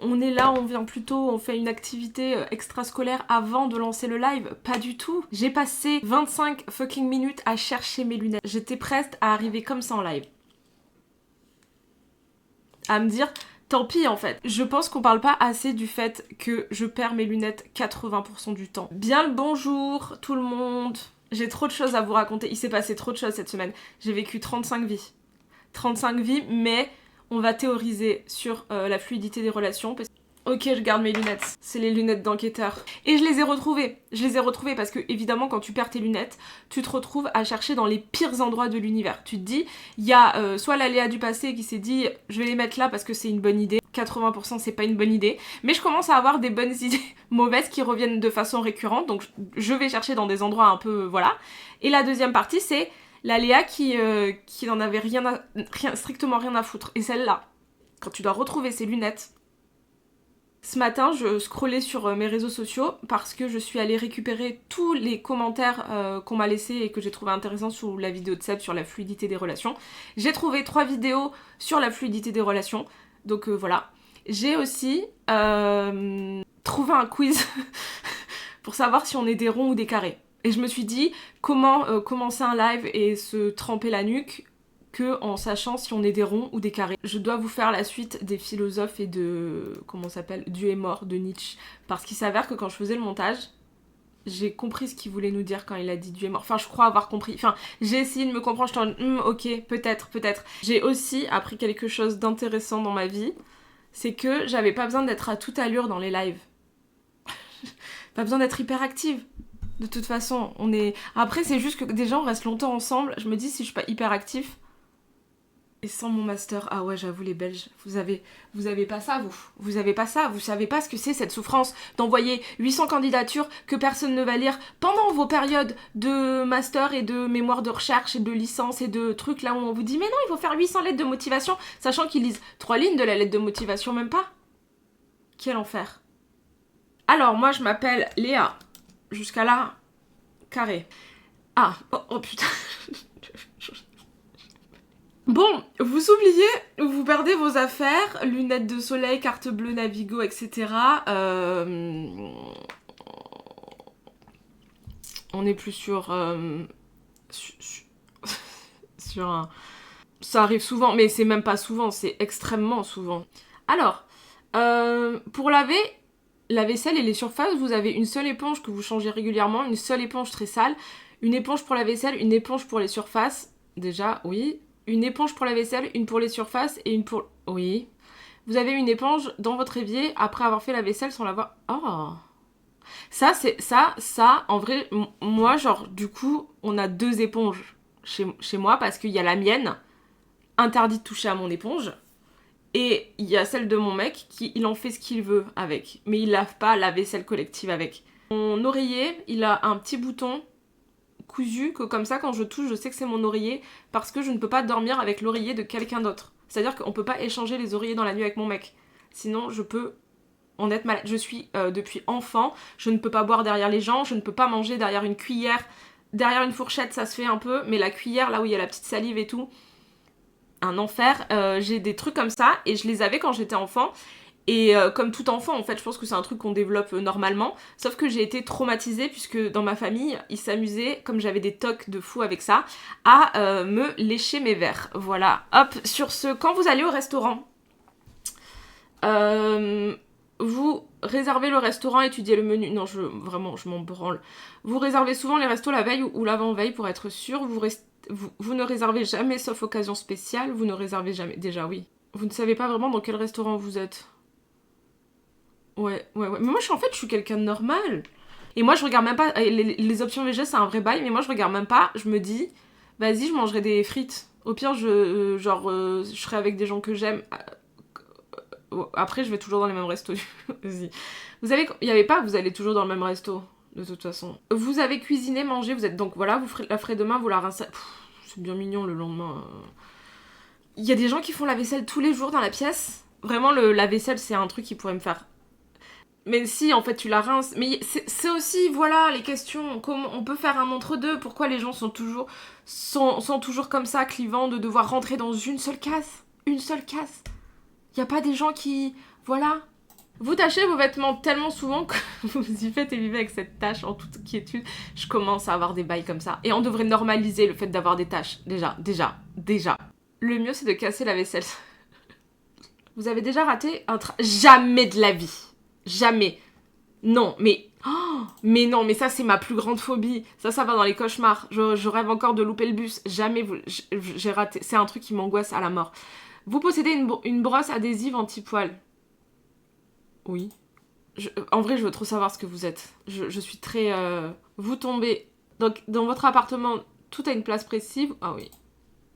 on est là, on vient plus tôt, on fait une activité extrascolaire avant de lancer le live. Pas du tout. J'ai passé 25 fucking minutes à chercher mes lunettes. J'étais prête à arriver comme ça en live. À me dire, tant pis en fait. Je pense qu'on parle pas assez du fait que je perds mes lunettes 80% du temps. Bien le bonjour tout le monde. J'ai trop de choses à vous raconter. Il s'est passé trop de choses cette semaine. J'ai vécu 35 vies. 35 vies, mais on va théoriser sur la fluidité des relations. Ok, je garde mes lunettes. C'est les lunettes d'enquêteur. Et je les ai retrouvées. Je les ai retrouvées parce que, évidemment, quand tu perds tes lunettes, tu te retrouves à chercher dans les pires endroits de l'univers. Tu te dis, il y a soit l'aléa du passé qui s'est dit, je vais les mettre là parce que c'est une bonne idée. 80% c'est pas une bonne idée. Mais je commence à avoir des bonnes idées mauvaises qui reviennent de façon récurrente. Donc je vais chercher dans des endroits un peu, voilà. Et la deuxième partie, c'est l'aléa qui n'en avait strictement rien à foutre. Et celle-là, quand tu dois retrouver ces lunettes. Ce matin, je scrollais sur mes réseaux sociaux parce que je suis allée récupérer tous les commentaires qu'on m'a laissés et que j'ai trouvé intéressants sous la vidéo de Seb sur la fluidité des relations. J'ai trouvé 3 vidéos sur la fluidité des relations, donc voilà. J'ai aussi trouvé un quiz pour savoir si on est des ronds ou des carrés. Et je me suis dit, comment commencer un live et se tremper la nuque que en sachant si on est des ronds ou des carrés. Je dois vous faire la suite des philosophes et de... comment ça s'appelle, Dieu est mort de Nietzsche. Parce qu'il s'avère que quand je faisais le montage, j'ai compris ce qu'il voulait nous dire quand il a dit Dieu est mort. Enfin, je crois avoir compris. Enfin, j'ai essayé de me comprendre, je t'en ok, peut-être. J'ai aussi appris quelque chose d'intéressant dans ma vie, c'est que j'avais pas besoin d'être à toute allure dans les lives. Pas besoin d'être hyper active. De toute façon, on est... Après, c'est juste que des gens restent longtemps ensemble. Je me dis, si je suis pas hyper actif... Et sans mon master, ah ouais, j'avoue, les Belges, vous avez pas ça, vous avez pas ça, vous savez pas ce que c'est cette souffrance d'envoyer 800 candidatures que personne ne va lire pendant vos périodes de master et de mémoire de recherche et de licence et de trucs là où on vous dit mais non, il faut faire 800 lettres de motivation, sachant qu'ils lisent 3 lignes de la lettre de motivation, même pas. Quel enfer. Alors, moi, je m'appelle Léa, jusqu'à là, carré. Ah, oh putain. Bon, vous oubliez, vous perdez vos affaires, lunettes de soleil, carte bleue, Navigo, etc. On est plus sur un... Ça arrive souvent, mais c'est même pas souvent, c'est extrêmement souvent. Alors, pour laver la vaisselle et les surfaces, vous avez une seule éponge que vous changez régulièrement, une seule éponge très sale, une éponge pour la vaisselle, une éponge pour les surfaces. Déjà, oui. Une éponge pour la vaisselle, une pour les surfaces et une pour... Oui. Vous avez une éponge dans votre évier après avoir fait la vaisselle sans l'avoir... Oh. Ça, c'est... Ça, en vrai, moi, genre, du coup, on a 2 éponges chez moi parce qu'il y a la mienne, interdit de toucher à mon éponge, et il y a celle de mon mec qui, il en fait ce qu'il veut avec. Mais il lave pas la vaisselle collective avec. Mon oreiller, il a un petit bouton cousu que comme ça quand je touche je sais que c'est mon oreiller parce que je ne peux pas dormir avec l'oreiller de quelqu'un d'autre. C'est à dire qu'on peut pas échanger les oreillers dans la nuit avec mon mec, sinon je peux en être malade. Je suis depuis enfant, je ne peux pas boire derrière les gens, je ne peux pas manger derrière une cuillère, derrière une fourchette ça se fait un peu, mais la cuillère là où il y a la petite salive et tout, un enfer. J'ai des trucs comme ça et je les avais quand j'étais enfant. Et comme tout enfant, en fait, je pense que c'est un truc qu'on développe normalement. Sauf que j'ai été traumatisée puisque dans ma famille, ils s'amusaient, comme j'avais des tocs de fou avec ça, à me lécher mes verres. Voilà. Hop, sur ce, quand vous allez au restaurant, vous réservez le restaurant, étudiez le menu. Non, vraiment, je m'en branle. Vous réservez souvent les restos la veille ou l'avant-veille pour être sûr. Vous ne réservez jamais sauf occasion spéciale. Vous ne réservez jamais. Déjà, oui. Vous ne savez pas vraiment dans quel restaurant vous êtes. Ouais. Mais moi, je suis quelqu'un de normal. Et moi, je regarde même pas... Les options VG, c'est un vrai bail, mais moi, je regarde même pas. Je me dis, vas-y, je mangerai des frites. Au pire, je serai avec des gens que j'aime. Après, je vais toujours dans les mêmes restos. Vas-y. Vous allez toujours dans le même resto, de toute façon. Vous avez cuisiné, mangé, vous êtes... Donc voilà, vous la ferez demain, vous la rincez... C'est bien mignon, le lendemain. Il y a des gens qui font la vaisselle tous les jours dans la pièce. Vraiment, la vaisselle, c'est un truc qui pourrait me faire... Mais si, en fait, tu la rinces. Mais c'est aussi, voilà, les questions. Comment on peut faire un entre-deux? Pourquoi les gens sont toujours comme ça, clivants, de devoir rentrer dans une seule case? Une seule case. Y a pas des gens qui... Voilà. Vous tâchez vos vêtements tellement souvent que vous y faites et vivez avec cette tâche en toute quiétude. Je commence à avoir des bails comme ça. Et on devrait normaliser le fait d'avoir des tâches. Déjà. Le mieux, c'est de casser la vaisselle. Vous avez déjà raté un train? Jamais de la vie. Jamais. Non, mais... Oh, mais non, mais ça, c'est ma plus grande phobie. Ça va dans les cauchemars. Je rêve encore de louper le bus. Jamais j'ai raté. C'est un truc qui m'angoisse à la mort. Vous possédez une brosse adhésive anti-poil? Oui. En vrai, je veux trop savoir ce que vous êtes. Je suis très... Vous tombez... Donc, dans votre appartement, tout a une place précise. Ah oui.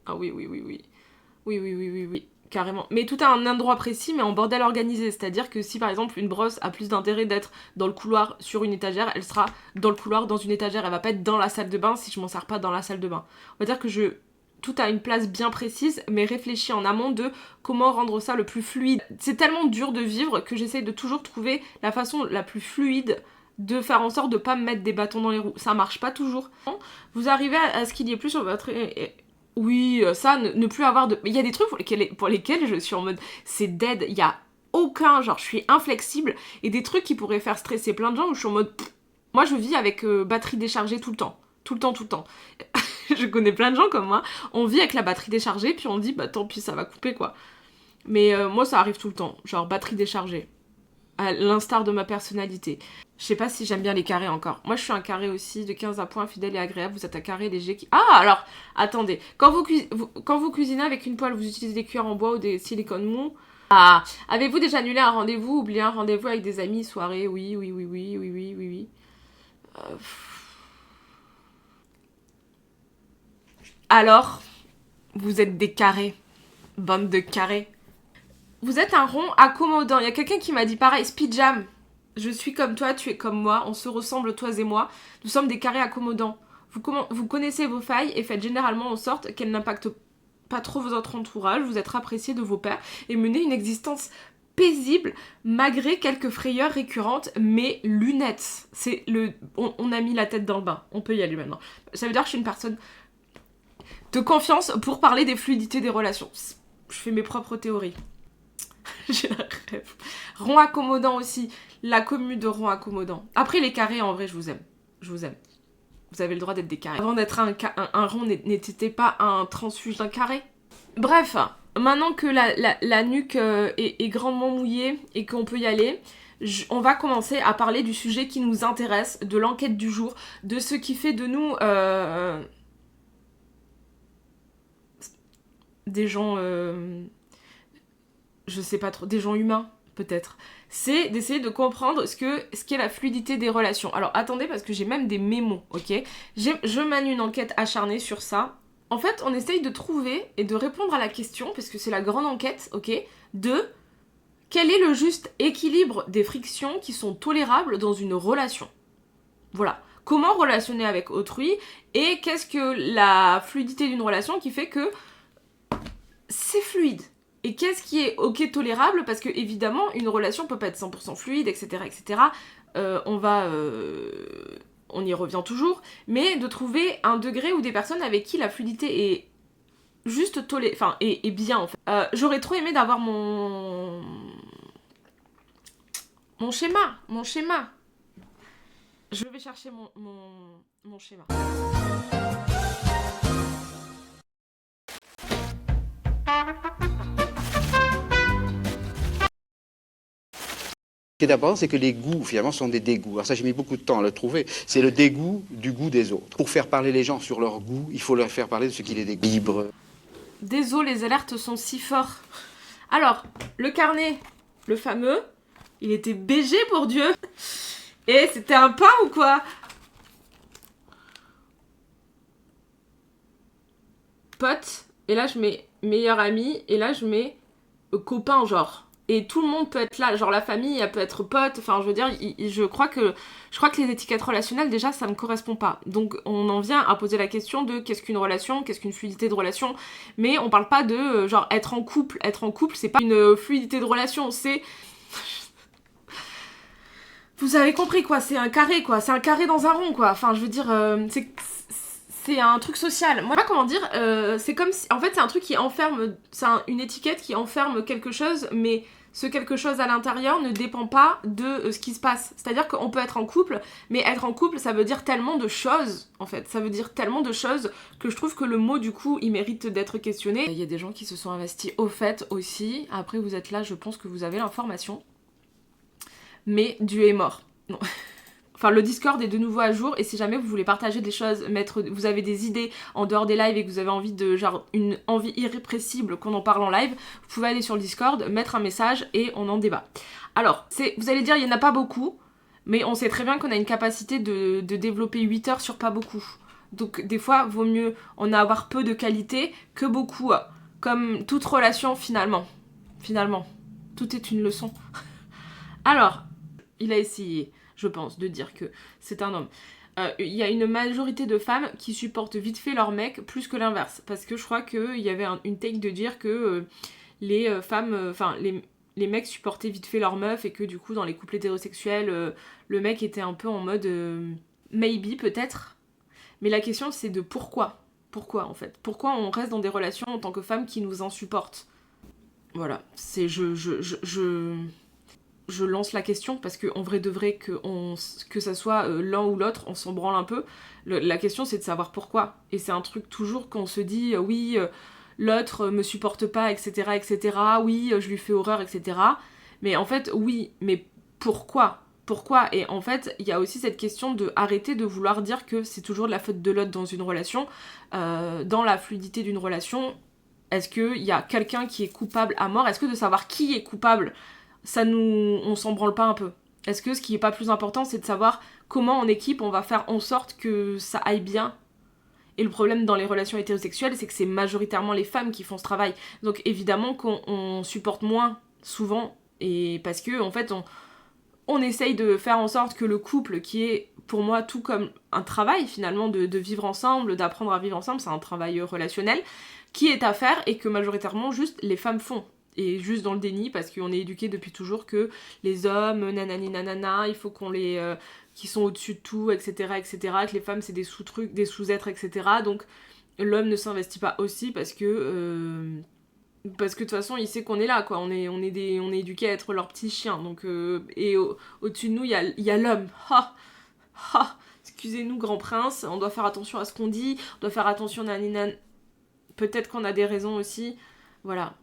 Ah oui. Oui. Carrément. Mais tout a un endroit précis, mais en bordel organisé. C'est-à-dire que si, par exemple, une brosse a plus d'intérêt d'être dans le couloir sur une étagère, elle sera dans le couloir dans une étagère. Elle va pas être dans la salle de bain si je m'en sers pas dans la salle de bain. On va dire que tout a une place bien précise, mais réfléchi en amont de comment rendre ça le plus fluide. C'est tellement dur de vivre que j'essaie de toujours trouver la façon la plus fluide de faire en sorte de pas me mettre des bâtons dans les roues. Ça marche pas toujours. Vous arrivez à ce qu'il y ait plus sur votre... Oui, ça, ne plus avoir de... Il y a des trucs pour lesquels je suis en mode, c'est dead, il y a aucun, genre, je suis inflexible, et des trucs qui pourraient faire stresser plein de gens où je suis en mode... Moi, je vis avec batterie déchargée tout le temps. Tout le temps. Je connais plein de gens comme moi, on vit avec la batterie déchargée, puis on dit, bah tant pis, ça va couper, quoi. Mais moi, ça arrive tout le temps, genre batterie déchargée. À l'instar de ma personnalité. Je sais pas si j'aime bien les carrés encore. Moi, je suis un carré aussi, de 15 à point, fidèle et agréable. Vous êtes un carré léger qui... Ah, alors, attendez. Quand vous cuisinez avec une poêle, vous utilisez des cuillères en bois ou des silicones mous? Ah, avez-vous déjà annulé un rendez-vous, oublié un rendez-vous avec des amis, soirée? Oui. Euh, Alors, vous êtes des carrés. Bande de carrés. Vous êtes un rond accommodant. Il y a quelqu'un qui m'a dit pareil, Speed Jam. Je suis comme toi, tu es comme moi, on se ressemble toi et moi. Nous sommes des carrés accommodants. Vous connaissez vos failles et faites généralement en sorte qu'elles n'impactent pas trop votre entourage. Vous êtes appréciés de vos pairs et menez une existence paisible malgré quelques frayeurs récurrentes, mais lunettes. On a mis la tête dans le bain. On peut y aller maintenant. Ça veut dire que je suis une personne de confiance pour parler des fluidités des relations. Je fais mes propres théories. J'ai la rêve. Rond accommodant aussi. La commune de rond accommodant. Après, les carrés, en vrai, je vous aime. Vous avez le droit d'être des carrés. Avant d'être un rond, n'était pas un transfuge d'un carré. Bref, maintenant que la nuque est grandement mouillée et qu'on peut y aller, on va commencer à parler du sujet qui nous intéresse, de l'enquête du jour, de ce qui fait de nous des gens... je sais pas trop, des gens humains, peut-être. C'est d'essayer de comprendre ce qu'est la fluidité des relations. Alors, attendez, parce que j'ai même des mémos, ok? Je mène une enquête acharnée sur ça. En fait, on essaye de trouver et de répondre à la question, parce que c'est la grande enquête, ok? De quel est le juste équilibre des frictions qui sont tolérables dans une relation? Voilà. Comment relationner avec autrui et qu'est-ce que la fluidité d'une relation qui fait que c'est fluide? Et qu'est-ce qui est ok tolérable? Parce que évidemment, une relation peut pas être 100% fluide, etc. On y revient toujours. Mais de trouver un degré où des personnes avec qui la fluidité est juste est bien en fait. J'aurais trop aimé d'avoir mon schéma. Je vais chercher mon schéma. Ce qui est d'abord, c'est que les goûts, finalement, sont des dégoûts. Alors ça, j'ai mis beaucoup de temps à le trouver. C'est le dégoût du goût des autres. Pour faire parler les gens sur leur goût, il faut leur faire parler de ce qui les dégoûte. Libre. Désolé, les alertes sont si forts. Alors, le carnet, le fameux, il était BG pour Dieu. Et c'était un pain ou quoi? Pote, et là je mets meilleur ami, et là je mets copain, genre. Et tout le monde peut être là, genre la famille, elle peut être pote, enfin je veux dire, je crois que les étiquettes relationnelles, déjà, ça me correspond pas. Donc on en vient à poser la question de qu'est-ce qu'une relation, qu'est-ce qu'une fluidité de relation, mais on parle pas de, genre, être en couple, c'est pas une fluidité de relation, c'est... Vous avez compris, quoi, c'est un carré, quoi, c'est un carré dans un rond, quoi, enfin je veux dire, c'est un truc social. Moi, je sais pas comment dire, c'est comme si... En fait, c'est un truc qui enferme... C'est une étiquette qui enferme quelque chose, mais ce quelque chose à l'intérieur ne dépend pas de ce qui se passe. C'est-à-dire qu'on peut être en couple, mais être en couple, ça veut dire tellement de choses, en fait. Ça veut dire tellement de choses que je trouve que le mot, du coup, il mérite d'être questionné. Il y a des gens qui se sont investis au fait aussi. Après, vous êtes là, je pense que vous avez l'information. Mais Dieu est mort. Non. Enfin, le Discord est de nouveau à jour, et si jamais vous voulez partager des choses, vous avez des idées en dehors des lives et que vous avez envie de, genre, une envie irrépressible qu'on en parle en live, vous pouvez aller sur le Discord, mettre un message et on en débat. Alors, vous allez dire, il n'y en a pas beaucoup, mais on sait très bien qu'on a une capacité de développer 8 heures sur pas beaucoup. Donc, des fois, vaut mieux en avoir peu de qualité que beaucoup, comme toute relation, finalement. Finalement, tout est une leçon. Alors, il a essayé, je pense, de dire que c'est un homme. Il y a une majorité de femmes qui supportent vite fait leur mec plus que l'inverse. Parce que je crois qu'il y avait une take de dire que les femmes... Enfin, les mecs supportaient vite fait leur meuf et que du coup, dans les couples hétérosexuels, le mec était un peu en mode... maybe, peut-être. Mais la question, c'est de pourquoi. Pourquoi, en fait. Pourquoi on reste dans des relations en tant que femme qui nous insupportent. Voilà. C'est... Je lance la question parce qu'en vrai de vrai que ça soit l'un ou l'autre, on s'en branle un peu. La question c'est de savoir pourquoi. Et c'est un truc toujours qu'on se dit oui, l'autre me supporte pas, etc., etc. Oui, je lui fais horreur, etc. Mais en fait, oui, mais pourquoi ? Pourquoi ? Et en fait, il y a aussi cette question de arrêter de vouloir dire que c'est toujours de la faute de l'autre dans une relation. Dans la fluidité d'une relation, est-ce qu'il y a quelqu'un qui est coupable à mort ? Est-ce que de savoir qui est coupable, on s'en branle pas un peu? Est-ce que ce qui est pas plus important, c'est de savoir comment en équipe on va faire en sorte que ça aille bien? Et le problème dans les relations hétérosexuelles, c'est que c'est majoritairement les femmes qui font ce travail. Donc évidemment qu'on supporte moins souvent, et parce que en fait on essaye de faire en sorte que le couple, qui est pour moi tout comme un travail finalement de vivre ensemble, d'apprendre à vivre ensemble, c'est un travail relationnel qui est à faire et que majoritairement juste les femmes font. Et juste dans le déni, parce qu'on est éduqué depuis toujours que les hommes, nanani nanana, il faut qu'on les... qui sont au-dessus de tout, etc., etc., que les femmes c'est des sous-trucs, des sous-êtres, etc. Donc l'homme ne s'investit pas aussi parce que de toute façon il sait qu'on est là, quoi. On est éduqué à être leur petit chien. Donc, et au-dessus de nous, il y a l'homme. Ha ha. Excusez-nous, grand prince, on doit faire attention à ce qu'on dit, on doit faire attention nanani nan. Peut-être qu'on a des raisons aussi. Voilà.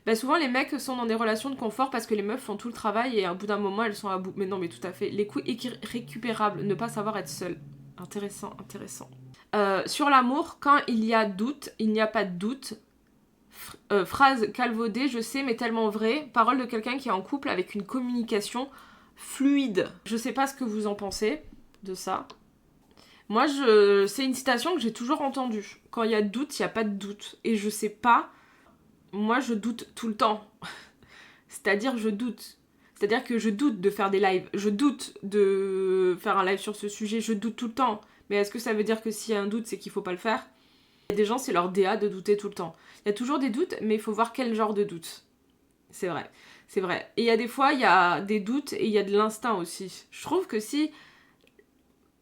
Bah souvent les mecs sont dans des relations de confort parce que les meufs font tout le travail et à bout d'un moment elles sont à bout. Mais non, mais tout à fait. Les coups irrécupérables, ne pas savoir être seul. Intéressant, intéressant. Sur l'amour, quand il y a doute, il n'y a pas de doute. Phrase calvaudée, je sais, mais tellement vraie. Parole de quelqu'un qui est en couple avec une communication fluide. Je sais pas ce que vous en pensez de ça. Moi, c'est une citation que j'ai toujours entendue. Quand il y a doute, il n'y a pas de doute. Et je sais pas... Moi, je doute tout le temps. C'est-à-dire, je doute. C'est-à-dire que je doute de faire des lives. Je doute de faire un live sur ce sujet. Je doute tout le temps. Mais est-ce que ça veut dire que s'il y a un doute, c'est qu'il faut pas le faire ? Il y a des gens, c'est leur DA de douter tout le temps. Il y a toujours des doutes, mais il faut voir quel genre de doute. C'est vrai. C'est vrai. Et il y a des fois, il y a des doutes et il y a de l'instinct aussi. Je trouve que si...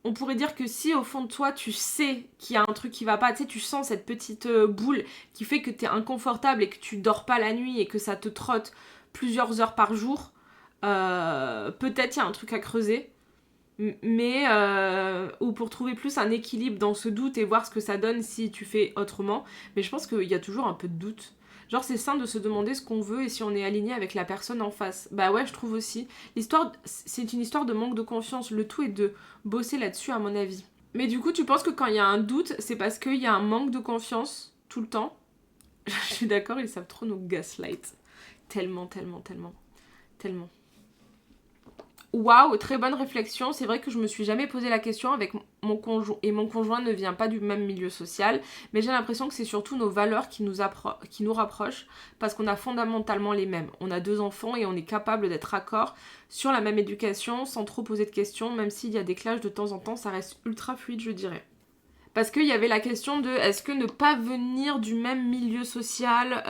On pourrait dire que si au fond de toi tu sais qu'il y a un truc qui va pas, tu sais, tu sens cette petite boule qui fait que t'es inconfortable et que tu dors pas la nuit et que ça te trotte plusieurs heures par jour, peut-être il y a un truc à creuser. Mais ou pour trouver plus un équilibre dans ce doute et voir ce que ça donne si tu fais autrement. Mais je pense qu'il y a toujours un peu de doute. Genre c'est sain de se demander ce qu'on veut et si on est aligné avec la personne en face. Bah ouais, je trouve aussi. L'histoire, c'est une histoire de manque de confiance. Le tout est de bosser là-dessus à mon avis. Mais du coup, tu penses que quand il y a un doute, c'est parce qu'il y a un manque de confiance tout le temps? Je suis d'accord, ils savent trop nous gaslight. Tellement, tellement, tellement. Tellement. Waouh, très bonne réflexion. C'est vrai que je me suis jamais posé la question avec mon conjoint. Et mon conjoint ne vient pas du même milieu social. Mais j'ai l'impression que c'est surtout nos valeurs qui nous rapprochent. Parce qu'on a fondamentalement les mêmes. On a 2 enfants et on est capable d'être raccord sur la même éducation sans trop poser de questions. Même s'il y a des clashs de temps en temps, ça reste ultra fluide, je dirais. Parce qu'il y avait la question de est-ce que ne pas venir du même milieu social...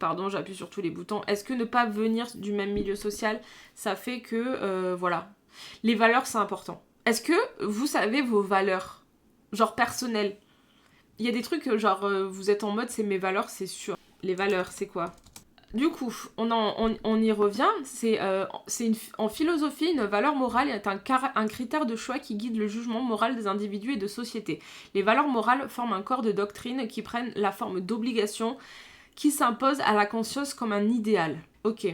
Pardon, j'appuie sur tous les boutons. Est-ce que ne pas venir du même milieu social, ça fait que... voilà. Les valeurs, c'est important. Est-ce que vous savez vos valeurs? Genre personnelles. Il y a des trucs, genre, vous êtes en mode c'est mes valeurs, c'est sûr. Les valeurs, c'est quoi? Du coup, on y revient. En philosophie, une valeur morale est un critère de choix qui guide le jugement moral des individus et de sociétés. Les valeurs morales forment un corps de doctrine qui prennent la forme d'obligations qui s'imposent à la conscience comme un idéal. Ok.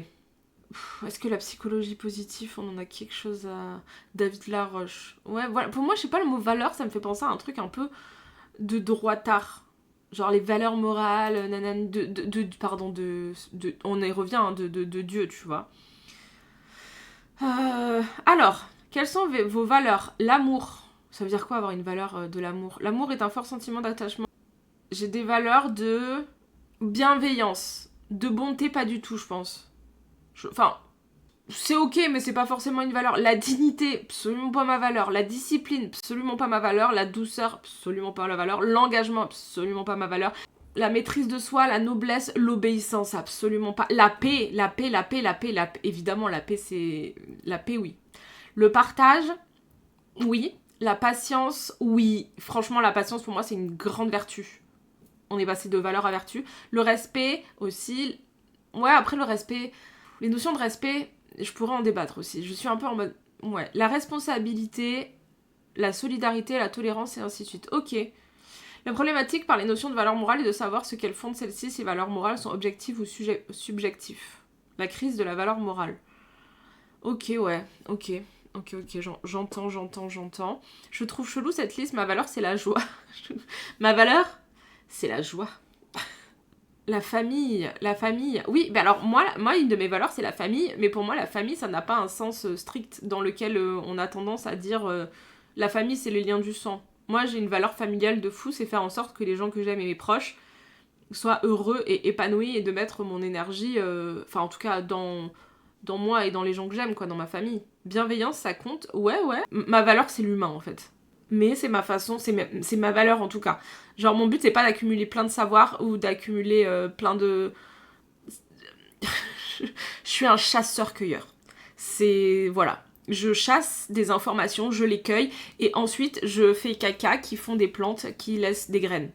Est-ce que la psychologie positive, on en a quelque chose à... David Laroche. Ouais, voilà. Pour moi, je sais pas, le mot valeur, ça me fait penser à un truc un peu de droitard. Genre les valeurs morales, nanani, on y revient, hein, de Dieu, tu vois. Alors, quelles sont vos valeurs? L'amour. Ça veut dire quoi avoir une valeur de l'amour? L'amour est un fort sentiment d'attachement. J'ai des valeurs de bienveillance, de bonté, pas du tout, je pense. Enfin, c'est ok, mais c'est pas forcément une valeur. La dignité, absolument pas ma valeur. La discipline, absolument pas ma valeur. La douceur, absolument pas la valeur. L'engagement, absolument pas ma valeur. La maîtrise de soi, la noblesse, l'obéissance, absolument pas. La paix. Évidemment, la paix, c'est... La paix, oui. Le partage, oui. La patience, oui. Franchement, la patience, pour moi, c'est une grande vertu. On est passé de valeur à vertu. Le respect, aussi. Ouais, après, le respect... Les notions de respect, je pourrais en débattre aussi. Je suis un peu en mode... Ouais. La responsabilité, la solidarité, la tolérance, et ainsi de suite. Ok. La problématique par les notions de valeur morale est de savoir ce qu'elles fondent celles-ci, si valeurs morales sont objectives ou subjectives. La crise de la valeur morale. Ok, ouais, ok, j'entends. Je trouve chelou cette liste, ma valeur c'est la joie. Ma valeur, c'est la joie. La famille. Oui, mais alors moi, une de mes valeurs c'est la famille, mais pour moi la famille ça n'a pas un sens strict dans lequel on a tendance à dire la famille c'est les liens du sang. Moi, j'ai une valeur familiale de fou, c'est faire en sorte que les gens que j'aime et mes proches soient heureux et épanouis et de mettre mon énergie, enfin en tout cas dans moi et dans les gens que j'aime, quoi, dans ma famille. Bienveillance, ça compte, ouais. Ma valeur, c'est l'humain, en fait. Mais c'est ma façon, c'est ma valeur en tout cas. Genre, mon but, c'est pas d'accumuler plein de savoirs ou d'accumuler plein de... Je suis un chasseur-cueilleur. C'est... Voilà. Je chasse des informations, je les cueille, et ensuite je fais caca qui font des plantes qui laissent des graines.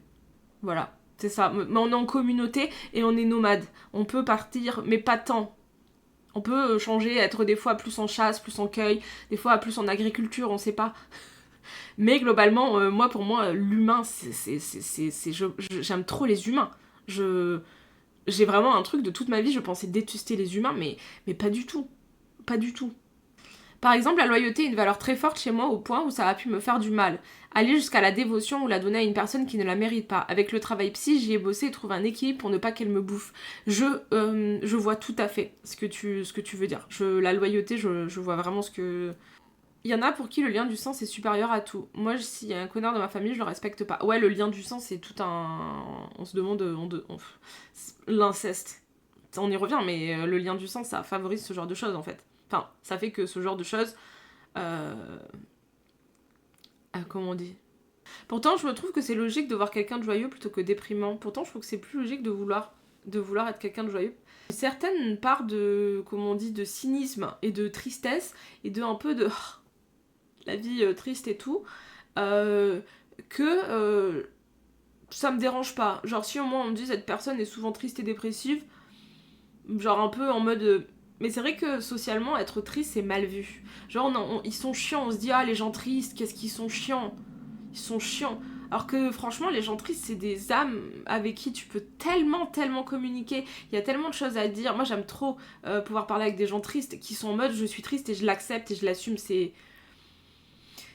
Voilà, c'est ça. Mais on est en communauté et on est nomade. On peut partir, mais pas tant. On peut changer, être des fois plus en chasse, plus en cueil, des fois plus en agriculture, on sait pas. Mais globalement, pour moi, l'humain, j'aime trop les humains. J'ai vraiment un truc de toute ma vie, je pensais détester les humains, mais pas du tout. Pas du tout. Par exemple, la loyauté est une valeur très forte chez moi au point où ça a pu me faire du mal. Aller jusqu'à la dévotion ou la donner à une personne qui ne la mérite pas. Avec le travail psy, j'y ai bossé et trouvé un équilibre pour ne pas qu'elle me bouffe. Je vois tout à fait ce que tu veux dire. La loyauté, je vois vraiment ce que... Il y en a pour qui le lien du sang c'est supérieur à tout. Moi, s'il y a un connard dans ma famille, je le respecte pas. Ouais, le lien du sang c'est tout un... On se demande... L'inceste. On y revient, mais le lien du sang ça favorise ce genre de choses en fait. Enfin, ça fait que ce genre de choses... comment on dit? Pourtant, je me trouve que c'est logique de voir quelqu'un de joyeux plutôt que déprimant. Pourtant, je trouve que c'est plus logique de vouloir être quelqu'un de joyeux. Une certaine part de, comment on dit, de cynisme et de tristesse et de un peu de la vie triste et tout, que ça me dérange pas. Genre, si au moins on me dit cette personne est souvent triste et dépressive, genre un peu en mode... Mais c'est vrai que socialement, être triste, c'est mal vu. Genre, ils sont chiants, on se dit, ah, les gens tristes, qu'est-ce qu'ils sont chiants. Ils sont chiants. Alors que franchement, les gens tristes, c'est des âmes avec qui tu peux tellement communiquer. Il y a tellement de choses à dire. Moi, j'aime trop pouvoir parler avec des gens tristes qui sont en mode, je suis triste et je l'accepte et je l'assume. C'est...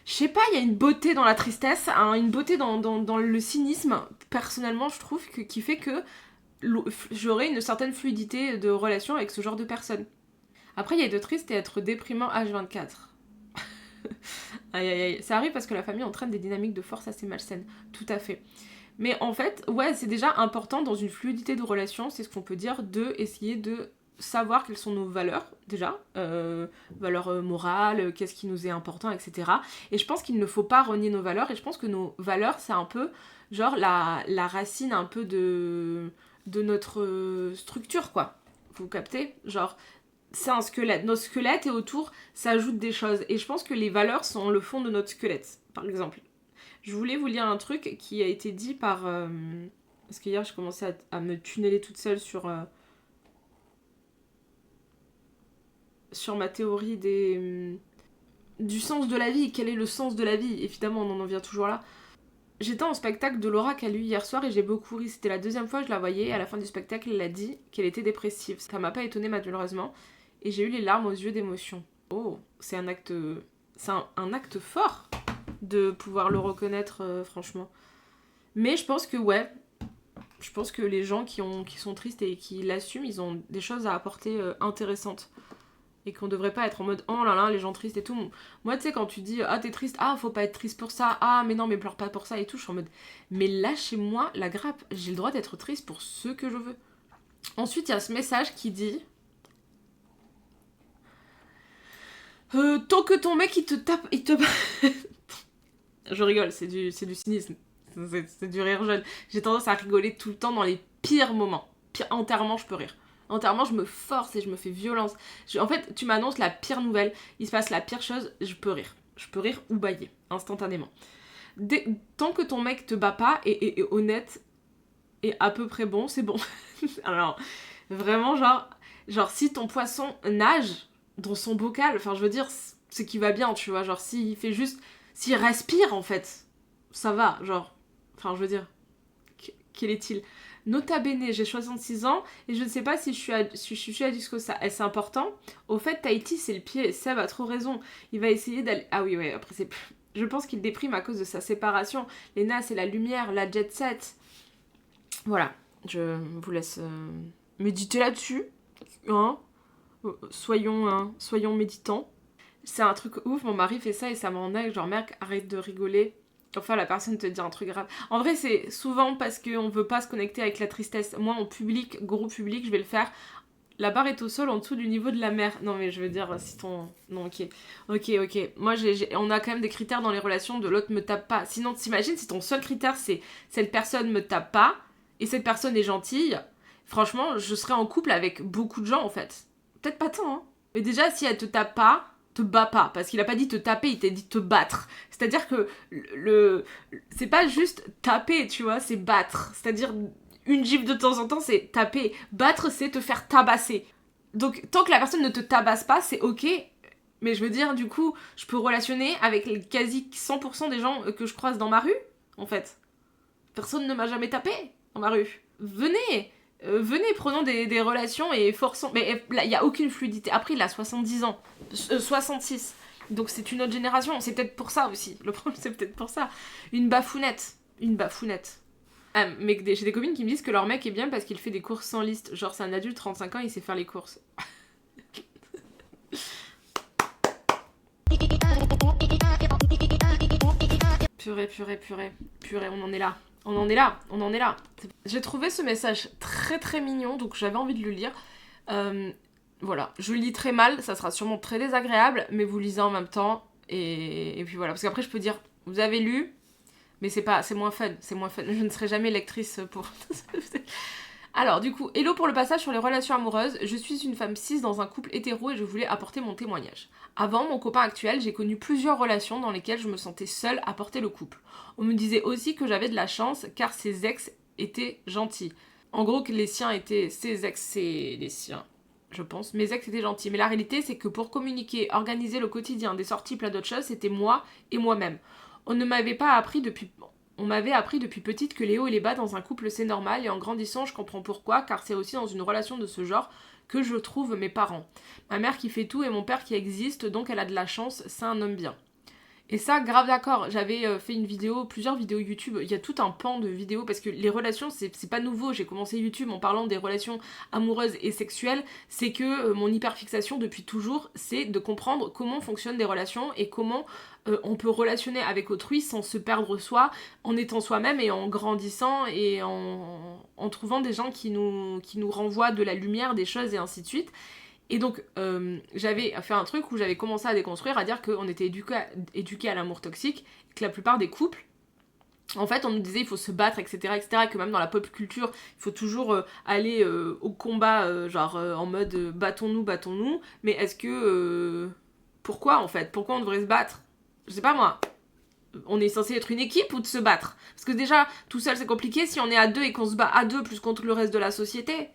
Je sais pas, il y a une beauté dans la tristesse, hein, une beauté dans le cynisme, personnellement, je trouve, qui fait que j'aurais une certaine fluidité de relation avec ce genre de personnes. Après, il y a être triste et être déprimant H24. Aïe. Ça arrive parce que la famille entraîne des dynamiques de force assez malsaines. Tout à fait. Mais en fait, ouais, c'est déjà important dans une fluidité de relation, c'est ce qu'on peut dire, de essayer de savoir quelles sont nos valeurs, déjà. Valeurs morales, qu'est-ce qui nous est important, etc. Et je pense qu'il ne faut pas renier nos valeurs, et je pense que nos valeurs, c'est un peu, genre, la racine un peu de notre structure, quoi. Vous captez? Genre, c'est un squelette. Notre squelette et autour, ça ajoute des choses. Et je pense que les valeurs sont le fond de notre squelette, par exemple. Je voulais vous lire un truc qui a été dit par... Parce qu'hier, je commençais à me tunneler toute seule sur sur ma théorie du sens de la vie. Quel est le sens de la vie? Évidemment, on en vient toujours là. J'étais en spectacle de Laura qu'elle a eu hier soir et j'ai beaucoup ri. C'était la deuxième fois que je la voyais. À la fin du spectacle, elle a dit qu'elle était dépressive. Ça m'a pas étonnée malheureusement. Et j'ai eu les larmes aux yeux d'émotion. Oh, c'est un acte... C'est un acte fort de pouvoir le reconnaître, franchement. Mais je pense que, ouais, je pense que les gens qui sont tristes et qui l'assument, ils ont des choses à apporter intéressantes. Et qu'on devrait pas être en mode oh là là, les gens tristes et tout. Moi, tu sais, quand tu dis ah, t'es triste, ah, faut pas être triste pour ça, ah, mais non, mais pleure pas pour ça et tout, je suis en mode mais lâchez-moi la grappe, j'ai le droit d'être triste pour ce que je veux. Ensuite, il y a ce message qui dit tant que ton mec il te tape, il te. Je rigole, c'est du cynisme. C'est du rire jeune. J'ai tendance à rigoler tout le temps dans les pires moments. Entièrement, je peux rire. Entièrement, je me force et je me fais violence. En fait, tu m'annonces la pire nouvelle, il se passe la pire chose, je peux rire. Je peux rire ou bailler, instantanément. Tant que ton mec te bat pas et est honnête et à peu près bon, c'est bon. Alors, vraiment, genre, si ton poisson nage dans son bocal, enfin, je veux dire, c'est qu'il va bien, tu vois. Genre, s'il fait juste... S'il respire, en fait, ça va, genre... Enfin, je veux dire, quel est-il ? Nota bene, j'ai 66 ans et je ne sais pas si je suis à disco ça. C'est important. Au fait, Tahiti, c'est le pied. Seb a trop raison. Il va essayer d'aller... Ah oui, ouais, après c'est... Je pense qu'il déprime à cause de sa séparation. Léna, c'est la lumière, la jet set. Voilà, je vous laisse méditer là-dessus. Hein, soyons méditants. C'est un truc ouf, mon mari fait ça et ça m'en a, genre mec, arrête de rigoler. Enfin, la personne te dit un truc grave. En vrai, c'est souvent parce qu'on veut pas se connecter avec la tristesse. Moi, en public, gros public, je vais le faire. La barre est au sol en dessous du niveau de la mer. Non, mais je veux dire, si ton... Non, ok. Ok. Moi, on a quand même des critères dans les relations de l'autre me tape pas. Sinon, t'imagines si ton seul critère, c'est cette personne me tape pas et cette personne est gentille. Franchement, je serais en couple avec beaucoup de gens, en fait. Peut-être pas tant, hein. Mais déjà, si elle te tape pas... te bat pas, parce qu'il a pas dit te taper, il t'a dit te battre. C'est-à-dire que c'est pas juste taper, tu vois, c'est battre. C'est-à-dire une gifle de temps en temps, c'est taper. Battre, c'est te faire tabasser. Donc tant que la personne ne te tabasse pas, c'est ok. Mais je veux dire, du coup, je peux relationner avec les quasi 100% des gens que je croise dans ma rue, en fait. Personne ne m'a jamais tapé dans ma rue. Venez, prenons des relations et forçons... Mais il n'y a aucune fluidité. Après, il a 70 ans. 66. Donc c'est une autre génération. C'est peut-être pour ça aussi. Le problème, c'est peut-être pour ça. Une bafounette. Ah, mais j'ai des copines qui me disent que leur mec est bien parce qu'il fait des courses sans liste. Genre, c'est un adulte, 35 ans, il sait faire les courses. Purée, on en est là. J'ai trouvé ce message très très mignon, donc j'avais envie de le lire. Voilà, je lis très mal, ça sera sûrement très désagréable, mais vous lisez en même temps, et puis voilà. Parce qu'après je peux dire, vous avez lu, mais c'est moins fun. Je ne serai jamais lectrice pour... Alors du coup, hello pour le passage sur les relations amoureuses. Je suis une femme cis dans un couple hétéro et je voulais apporter mon témoignage. Avant mon copain actuel, j'ai connu plusieurs relations dans lesquelles je me sentais seule à porter le couple. On me disait aussi que j'avais de la chance car ses ex étaient gentils. En gros que ses ex, c'est les siens, je pense. Mes ex étaient gentils. Mais la réalité, c'est que pour communiquer, organiser le quotidien, des sorties, plein d'autres choses, c'était moi et moi-même. On m'avait appris depuis petite que les hauts et les bas dans un couple c'est normal et en grandissant je comprends pourquoi car c'est aussi dans une relation de ce genre que je trouve mes parents. Ma mère qui fait tout et mon père qui existe donc elle a de la chance, c'est un homme bien. Et ça, grave d'accord, j'avais fait plusieurs vidéos YouTube, il y a tout un pan de vidéos, parce que les relations, c'est pas nouveau, j'ai commencé YouTube en parlant des relations amoureuses et sexuelles, c'est que mon hyperfixation depuis toujours, c'est de comprendre comment fonctionnent des relations et comment on peut relationner avec autrui sans se perdre soi, en étant soi-même et en grandissant et en trouvant des gens qui nous renvoient de la lumière, des choses et ainsi de suite. Et donc, j'avais fait un truc où j'avais commencé à déconstruire, à dire qu'on était éduqués à l'amour toxique, que la plupart des couples, en fait, on nous disait il faut se battre, etc., que même dans la pop culture, il faut toujours aller au combat, en mode battons-nous, mais est-ce que... pourquoi, en fait ? Pourquoi on devrait se battre ? Je sais pas, moi. On est censé être une équipe ou de se battre ? Parce que déjà, tout seul, c'est compliqué, si on est à deux et qu'on se bat à deux plus contre le reste de la société...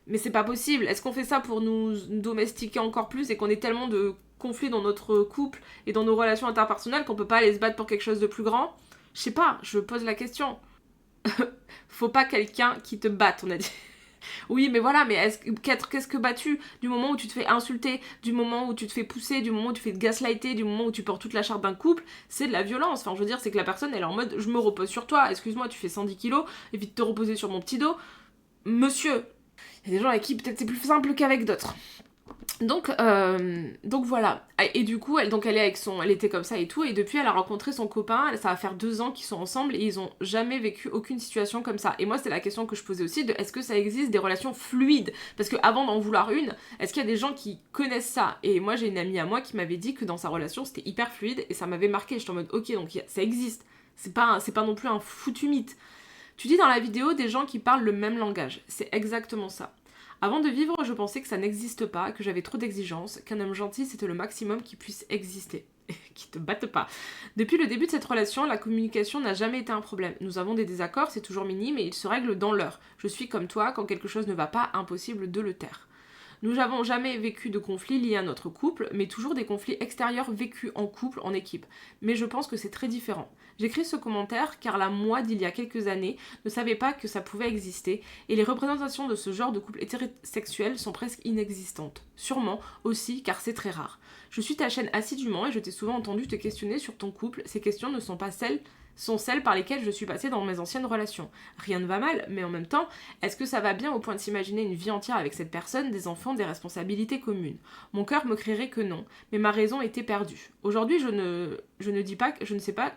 Mais c'est pas possible. Est-ce qu'on fait ça pour nous domestiquer encore plus et qu'on ait tellement de conflits dans notre couple et dans nos relations interpersonnelles qu'on peut pas aller se battre pour quelque chose de plus grand? Je sais pas, je pose la question. Faut pas quelqu'un qui te batte, on a dit. Oui, mais voilà, mais qu'est-ce que battu? Du moment où tu te fais insulter, du moment où tu te fais pousser, du moment où tu fais gaslighter, du moment où tu portes toute la charge d'un couple, c'est de la violence. Enfin, je veux dire, c'est que la personne, elle est en mode, je me repose sur toi, excuse-moi, tu fais 110 kilos, évite de te reposer sur mon petit dos. Monsieur, il y a des gens avec qui peut-être c'est plus simple qu'avec d'autres. Donc voilà. Et du coup, elle était comme ça et tout, et depuis elle a rencontré son copain, ça va faire 2 ans qu'ils sont ensemble, et ils ont jamais vécu aucune situation comme ça. Et moi, c'est la question que je posais aussi, de est-ce que ça existe des relations fluides? Parce que avant d'en vouloir une, est-ce qu'il y a des gens qui connaissent ça? Et moi, j'ai une amie à moi qui m'avait dit que dans sa relation, c'était hyper fluide, et ça m'avait marqué. J'étais en mode, ok, donc ça existe. C'est pas non plus un foutu mythe. Tu dis dans la vidéo des gens qui parlent le même langage. C'est exactement ça. Avant de vivre, je pensais que ça n'existe pas, que j'avais trop d'exigences, qu'un homme gentil c'était le maximum qui puisse exister. Qui te batte pas. Depuis le début de cette relation, la communication n'a jamais été un problème. Nous avons des désaccords, c'est toujours minime et ils se règlent dans l'heure. Je suis comme toi, quand quelque chose ne va pas, impossible de le taire. Nous n'avons jamais vécu de conflits liés à notre couple, mais toujours des conflits extérieurs vécus en couple, en équipe. Mais je pense que c'est très différent. J'écris ce commentaire car la moi d'il y a quelques années ne savait pas que ça pouvait exister, et les représentations de ce genre de couple hétérosexuel sont presque inexistantes. Sûrement aussi car c'est très rare. Je suis ta chaîne assidûment et je t'ai souvent entendu te questionner sur ton couple. Ces questions ne sont pas celles par lesquelles je suis passée dans mes anciennes relations. Rien ne va mal, mais en même temps, est-ce que ça va bien au point de s'imaginer une vie entière avec cette personne, des enfants, des responsabilités communes? Mon cœur me crierait que non, mais ma raison était perdue. Aujourd'hui, je ne dis pas que je ne sais pas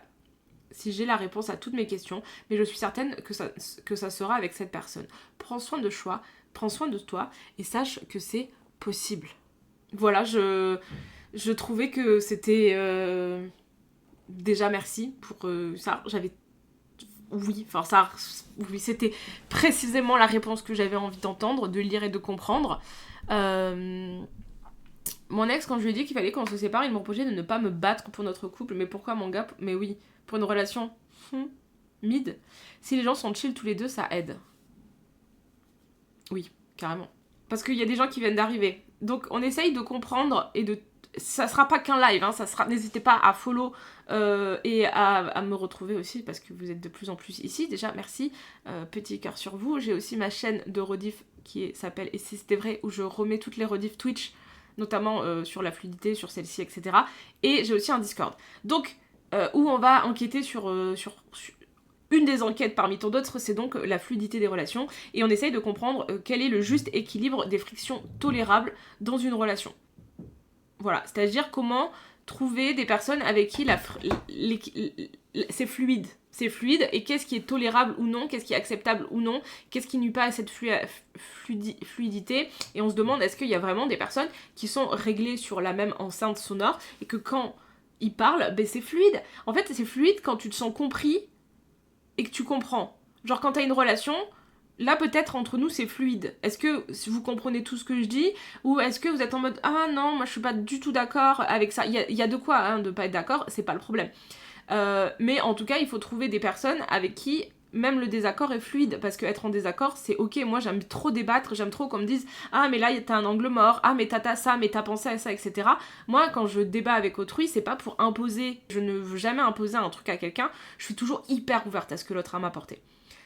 si j'ai la réponse à toutes mes questions, mais je suis certaine que ça sera avec cette personne. Prends soin de toi, et sache que c'est possible. Voilà, je trouvais que c'était... Déjà merci pour ça, oui, c'était précisément la réponse que j'avais envie d'entendre, de lire et de comprendre. Mon ex, quand je lui ai dit qu'il fallait qu'on se sépare, il m'a proposé de ne pas me battre pour notre couple. Mais pourquoi mon gars? Mais oui, pour une relation mid, si les gens sont chill tous les deux, ça aide. Oui, carrément. Parce qu'il y a des gens qui viennent d'arriver. Donc on essaye de comprendre et de... Ça sera pas qu'un live, hein, n'hésitez pas à follow et à me retrouver aussi parce que vous êtes de plus en plus ici. Déjà, merci, petit cœur sur vous. J'ai aussi ma chaîne de rediff qui s'appelle Et si c'était vrai, où je remets toutes les rediffs Twitch, notamment sur la fluidité, sur celle-ci, etc. Et j'ai aussi un Discord. Donc, où on va enquêter sur une des enquêtes parmi tant d'autres, c'est donc la fluidité des relations. Et on essaye de comprendre quel est le juste équilibre des frictions tolérables dans une relation. Voilà, c'est-à-dire comment trouver des personnes avec qui c'est fluide. C'est fluide, et qu'est-ce qui est tolérable ou non, qu'est-ce qui est acceptable ou non, qu'est-ce qui nuit pas à cette fluidité. Et on se demande, est-ce qu'il y a vraiment des personnes qui sont réglées sur la même enceinte sonore, et que quand ils parlent, ben c'est fluide. En fait, c'est fluide quand tu te sens compris et que tu comprends. Genre quand t'as une relation... Là, peut-être, entre nous, c'est fluide. Est-ce que vous comprenez tout ce que je dis? Ou est-ce que vous êtes en mode « Ah non, moi je suis pas du tout d'accord avec ça ». Il y a de quoi hein, de pas être d'accord, c'est pas le problème. Mais en tout cas, il faut trouver des personnes avec qui même le désaccord est fluide. Parce qu'être en désaccord, c'est ok. Moi, j'aime trop débattre, j'aime trop qu'on me dise « Ah, mais là, t'as un angle mort. Ah, mais t'as ça, mais t'as pensé à ça, etc. » Moi, quand je débat avec autrui, c'est pas pour imposer. Je ne veux jamais imposer un truc à quelqu'un. Je suis toujours hyper ouverte à ce que l'autre a à m'apporter.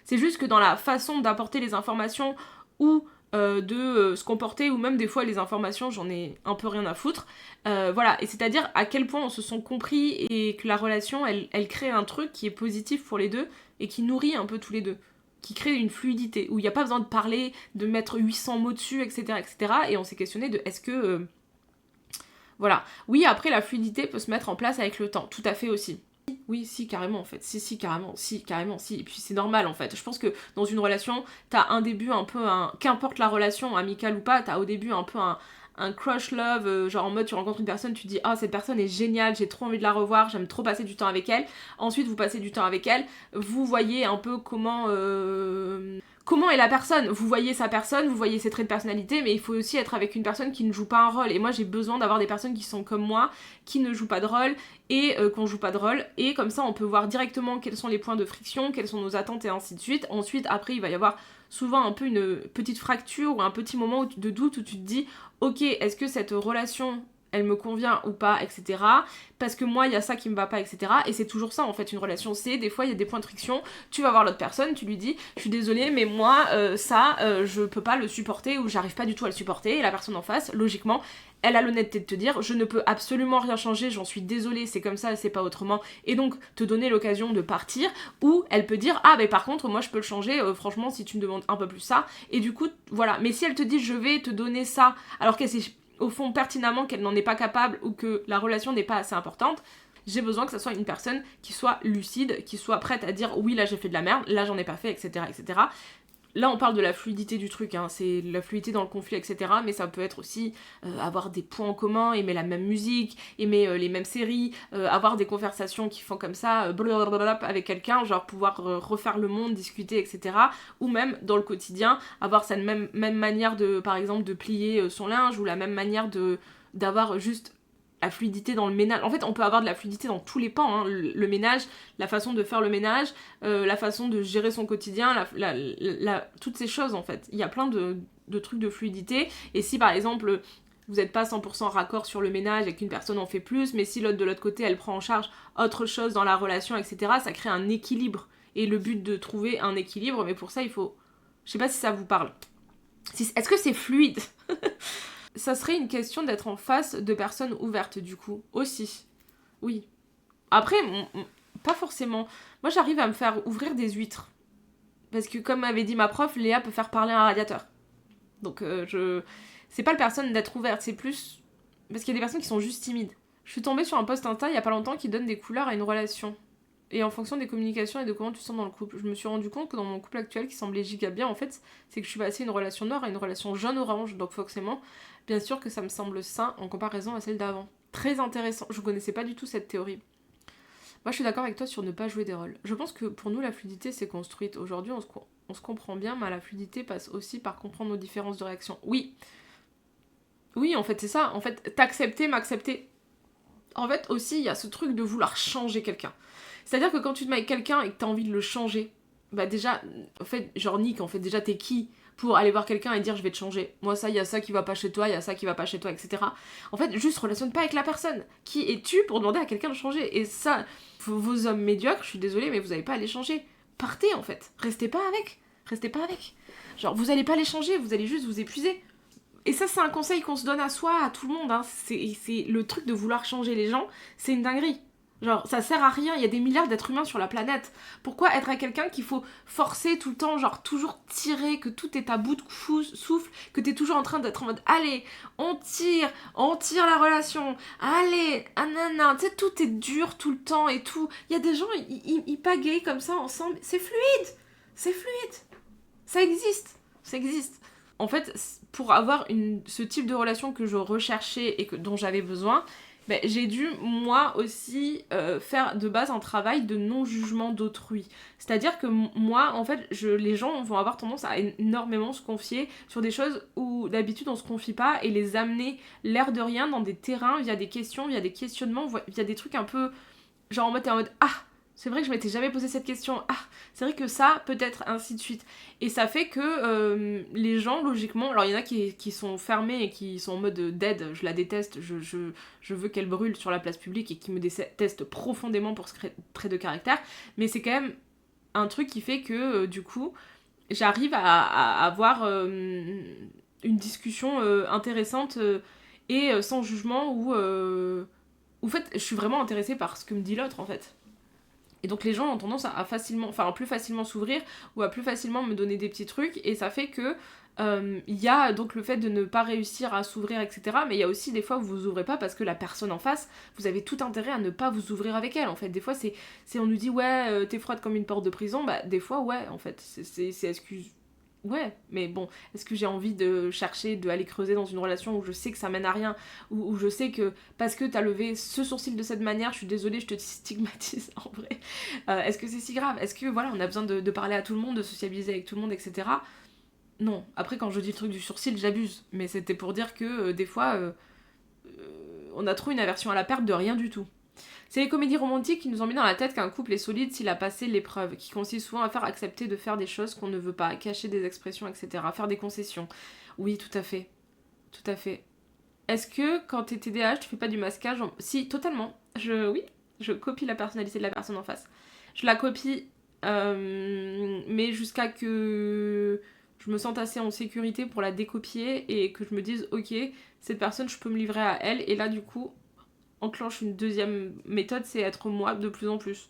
C'est juste que dans la façon d'apporter les informations ou de se comporter, ou même des fois les informations, j'en ai un peu rien à foutre. Voilà, et c'est-à-dire à quel point on se sent compris et que la relation, elle crée un truc qui est positif pour les deux et qui nourrit un peu tous les deux. Qui crée une fluidité, où il n'y a pas besoin de parler, de mettre 800 mots dessus, etc. etc. Et on s'est questionné de est-ce que... Voilà. Oui, après la fluidité peut se mettre en place avec le temps, tout à fait aussi. Oui, si, carrément, en fait. Si, carrément, si. Et puis c'est normal, en fait. Je pense que dans une relation, t'as un début un peu qu'importe la relation, amicale ou pas, t'as au début un peu un crush love, genre en mode tu rencontres une personne, tu te dis ah cette personne est géniale, j'ai trop envie de la revoir, j'aime trop passer du temps avec elle. Ensuite vous passez du temps avec elle, vous voyez un peu comment est la personne, vous voyez sa personne, vous voyez ses traits de personnalité, mais il faut aussi être avec une personne qui ne joue pas un rôle. Et moi j'ai besoin d'avoir des personnes qui sont comme moi, qui ne jouent pas de rôle et qu'on joue pas de rôle, et comme ça on peut voir directement quels sont les points de friction, quelles sont nos attentes et ainsi de suite. Ensuite après il va y avoir souvent un peu une petite fracture ou un petit moment de doute où tu te dis ok, est-ce que cette relation elle me convient ou pas, etc. Parce que moi, il y a ça qui me va pas, etc. Et c'est toujours ça, en fait, une relation. C'est, des fois, il y a des points de friction. Tu vas voir l'autre personne, tu lui dis, je suis désolée, mais moi, je peux pas le supporter ou j'arrive pas du tout à le supporter. Et la personne en face, logiquement, elle a l'honnêteté de te dire, je ne peux absolument rien changer, j'en suis désolée, c'est comme ça, c'est pas autrement. Et donc, te donner l'occasion de partir. Ou elle peut dire, ah, mais par contre, moi, je peux le changer, franchement, si tu me demandes un peu plus ça. Et du coup, voilà. Mais si elle te dit, je vais te donner ça, alors qu'elle s'est au fond pertinemment qu'elle n'en est pas capable ou que la relation n'est pas assez importante, j'ai besoin que ça soit une personne qui soit lucide, qui soit prête à dire oui là j'ai fait de la merde, là j'en ai pas fait, etc. etc. Là on parle de la fluidité du truc, hein. C'est la fluidité dans le conflit, etc. Mais ça peut être aussi avoir des points en commun, aimer la même musique, aimer les mêmes séries, avoir des conversations qui font comme ça, blablabla avec quelqu'un, genre pouvoir refaire le monde, discuter, etc. Ou même dans le quotidien, avoir cette même manière de, par exemple, de plier son linge, ou la même manière d'avoir juste la fluidité dans le ménage. En fait, on peut avoir de la fluidité dans tous les pans, hein. Le ménage, la façon de faire le ménage, la façon de gérer son quotidien, toutes ces choses, en fait. Il y a plein de trucs de fluidité. Et si, par exemple, vous n'êtes pas 100% raccord sur le ménage et qu'une personne en fait plus, mais si l'autre de l'autre côté, elle prend en charge autre chose dans la relation, etc., ça crée un équilibre. Et le but de trouver un équilibre, mais pour ça, il faut... Je sais pas si ça vous parle. Est-ce que c'est fluide? Ça serait une question d'être en face de personnes ouvertes, du coup, aussi. Oui. Après, pas forcément. Moi, j'arrive à me faire ouvrir des huîtres. Parce que, comme m'avait dit ma prof, Léa peut faire parler un radiateur. Donc, c'est pas le personne d'être ouverte, c'est plus... Parce qu'il y a des personnes qui sont juste timides. Je suis tombée sur un post Insta il y a pas longtemps qui donne des couleurs à une relation. Et en fonction des communications et de comment tu te sens dans le couple. Je me suis rendu compte que dans mon couple actuel, qui semblait giga bien, en fait, c'est que je suis passée d'une relation noire à une relation jaune-orange. Donc forcément, bien sûr que ça me semble sain en comparaison à celle d'avant. Très intéressant. Je connaissais pas du tout cette théorie. Moi, je suis d'accord avec toi sur ne pas jouer des rôles. Je pense que pour nous, la fluidité s'est construite. Aujourd'hui, on se comprend bien, mais la fluidité passe aussi par comprendre nos différences de réaction. Oui. Oui, en fait, c'est ça. En fait, t'accepter, m'accepter. En fait, aussi, il y a ce truc de vouloir changer quelqu'un. C'est-à-dire que quand tu te mets avec quelqu'un et que t'as envie de le changer, bah déjà, en fait, genre Nick, en fait, déjà t'es qui pour aller voir quelqu'un et dire je vais te changer. Moi ça, il y a ça qui va pas chez toi, il y a ça qui va pas chez toi, etc. En fait, juste relationne pas avec la personne. Qui es-tu pour demander à quelqu'un de changer? Et ça, vos hommes médiocres, je suis désolée, mais vous allez pas à les changer. Partez en fait, restez pas avec. Restez pas avec. Genre, vous allez pas les changer, vous allez juste vous épuiser. Et ça, c'est un conseil qu'on se donne à soi, à tout le monde, hein. C'est le truc de vouloir changer les gens, c'est une dinguerie. Genre, ça sert à rien, il y a des milliards d'êtres humains sur la planète. Pourquoi être avec quelqu'un qu'il faut forcer tout le temps, genre toujours tirer, que tout est à bout de souffle, que t'es toujours en train d'être en mode allez, on tire la relation, allez, nanana, tu sais, tout est dur tout le temps et tout. Il y a des gens, ils pagayent comme ça ensemble, c'est fluide, ça existe. En fait, pour avoir ce type de relation que je recherchais et dont j'avais besoin, ben, j'ai dû, moi aussi, faire de base un travail de non-jugement d'autrui. C'est-à-dire que moi, en fait, les gens vont avoir tendance à énormément se confier sur des choses où d'habitude on se confie pas et les amener l'air de rien dans des terrains via des questions, via des questionnements, via des trucs un peu... Genre en mode, t'es en mode « Ah !» C'est vrai que je m'étais jamais posé cette question. Ah, c'est vrai que ça, peut-être, ainsi de suite. Et ça fait que les gens, logiquement... Alors, il y en a qui sont fermés et qui sont en mode dead, je la déteste, je veux qu'elle brûle sur la place publique et qui me détestent profondément pour ce trait de caractère. Mais c'est quand même un truc qui fait que, du coup, j'arrive à avoir une discussion intéressante et sans jugement où... En fait, je suis vraiment intéressée par ce que me dit l'autre, en fait. Et donc les gens ont tendance à plus facilement s'ouvrir ou à plus facilement me donner des petits trucs, et ça fait que il y a donc le fait de ne pas réussir à s'ouvrir, etc. Mais il y a aussi des fois où vous vous ouvrez pas parce que la personne en face, vous avez tout intérêt à ne pas vous ouvrir avec elle. En fait, des fois c'est on nous dit ouais t'es froide comme une porte de prison, bah des fois ouais en fait c'est excuse. Ouais, mais bon, est-ce que j'ai envie de chercher, de aller creuser dans une relation où je sais que ça mène à rien, où je sais que parce que t'as levé ce sourcil de cette manière, je suis désolée, je te stigmatise en vrai. Est-ce que c'est si grave? Est-ce que voilà, on a besoin de parler à tout le monde, de sociabiliser avec tout le monde, etc. Non. Après, quand je dis le truc du sourcil, j'abuse. Mais c'était pour dire que des fois, on a trop une aversion à la perte de rien du tout. C'est les comédies romantiques qui nous ont mis dans la tête qu'un couple est solide s'il a passé l'épreuve, qui consiste souvent à faire accepter de faire des choses qu'on ne veut pas, cacher des expressions, etc., faire des concessions. Oui, tout à fait. Tout à fait. Est-ce que quand t'es TDAH, tu fais pas du masquage Si, totalement. Oui, je copie la personnalité de la personne en face. Je la copie, mais jusqu'à que je me sente assez en sécurité pour la décopier et que je me dise, ok, cette personne, je peux me livrer à elle. Et là, du coup, enclenche une deuxième méthode, c'est être moi de plus en plus.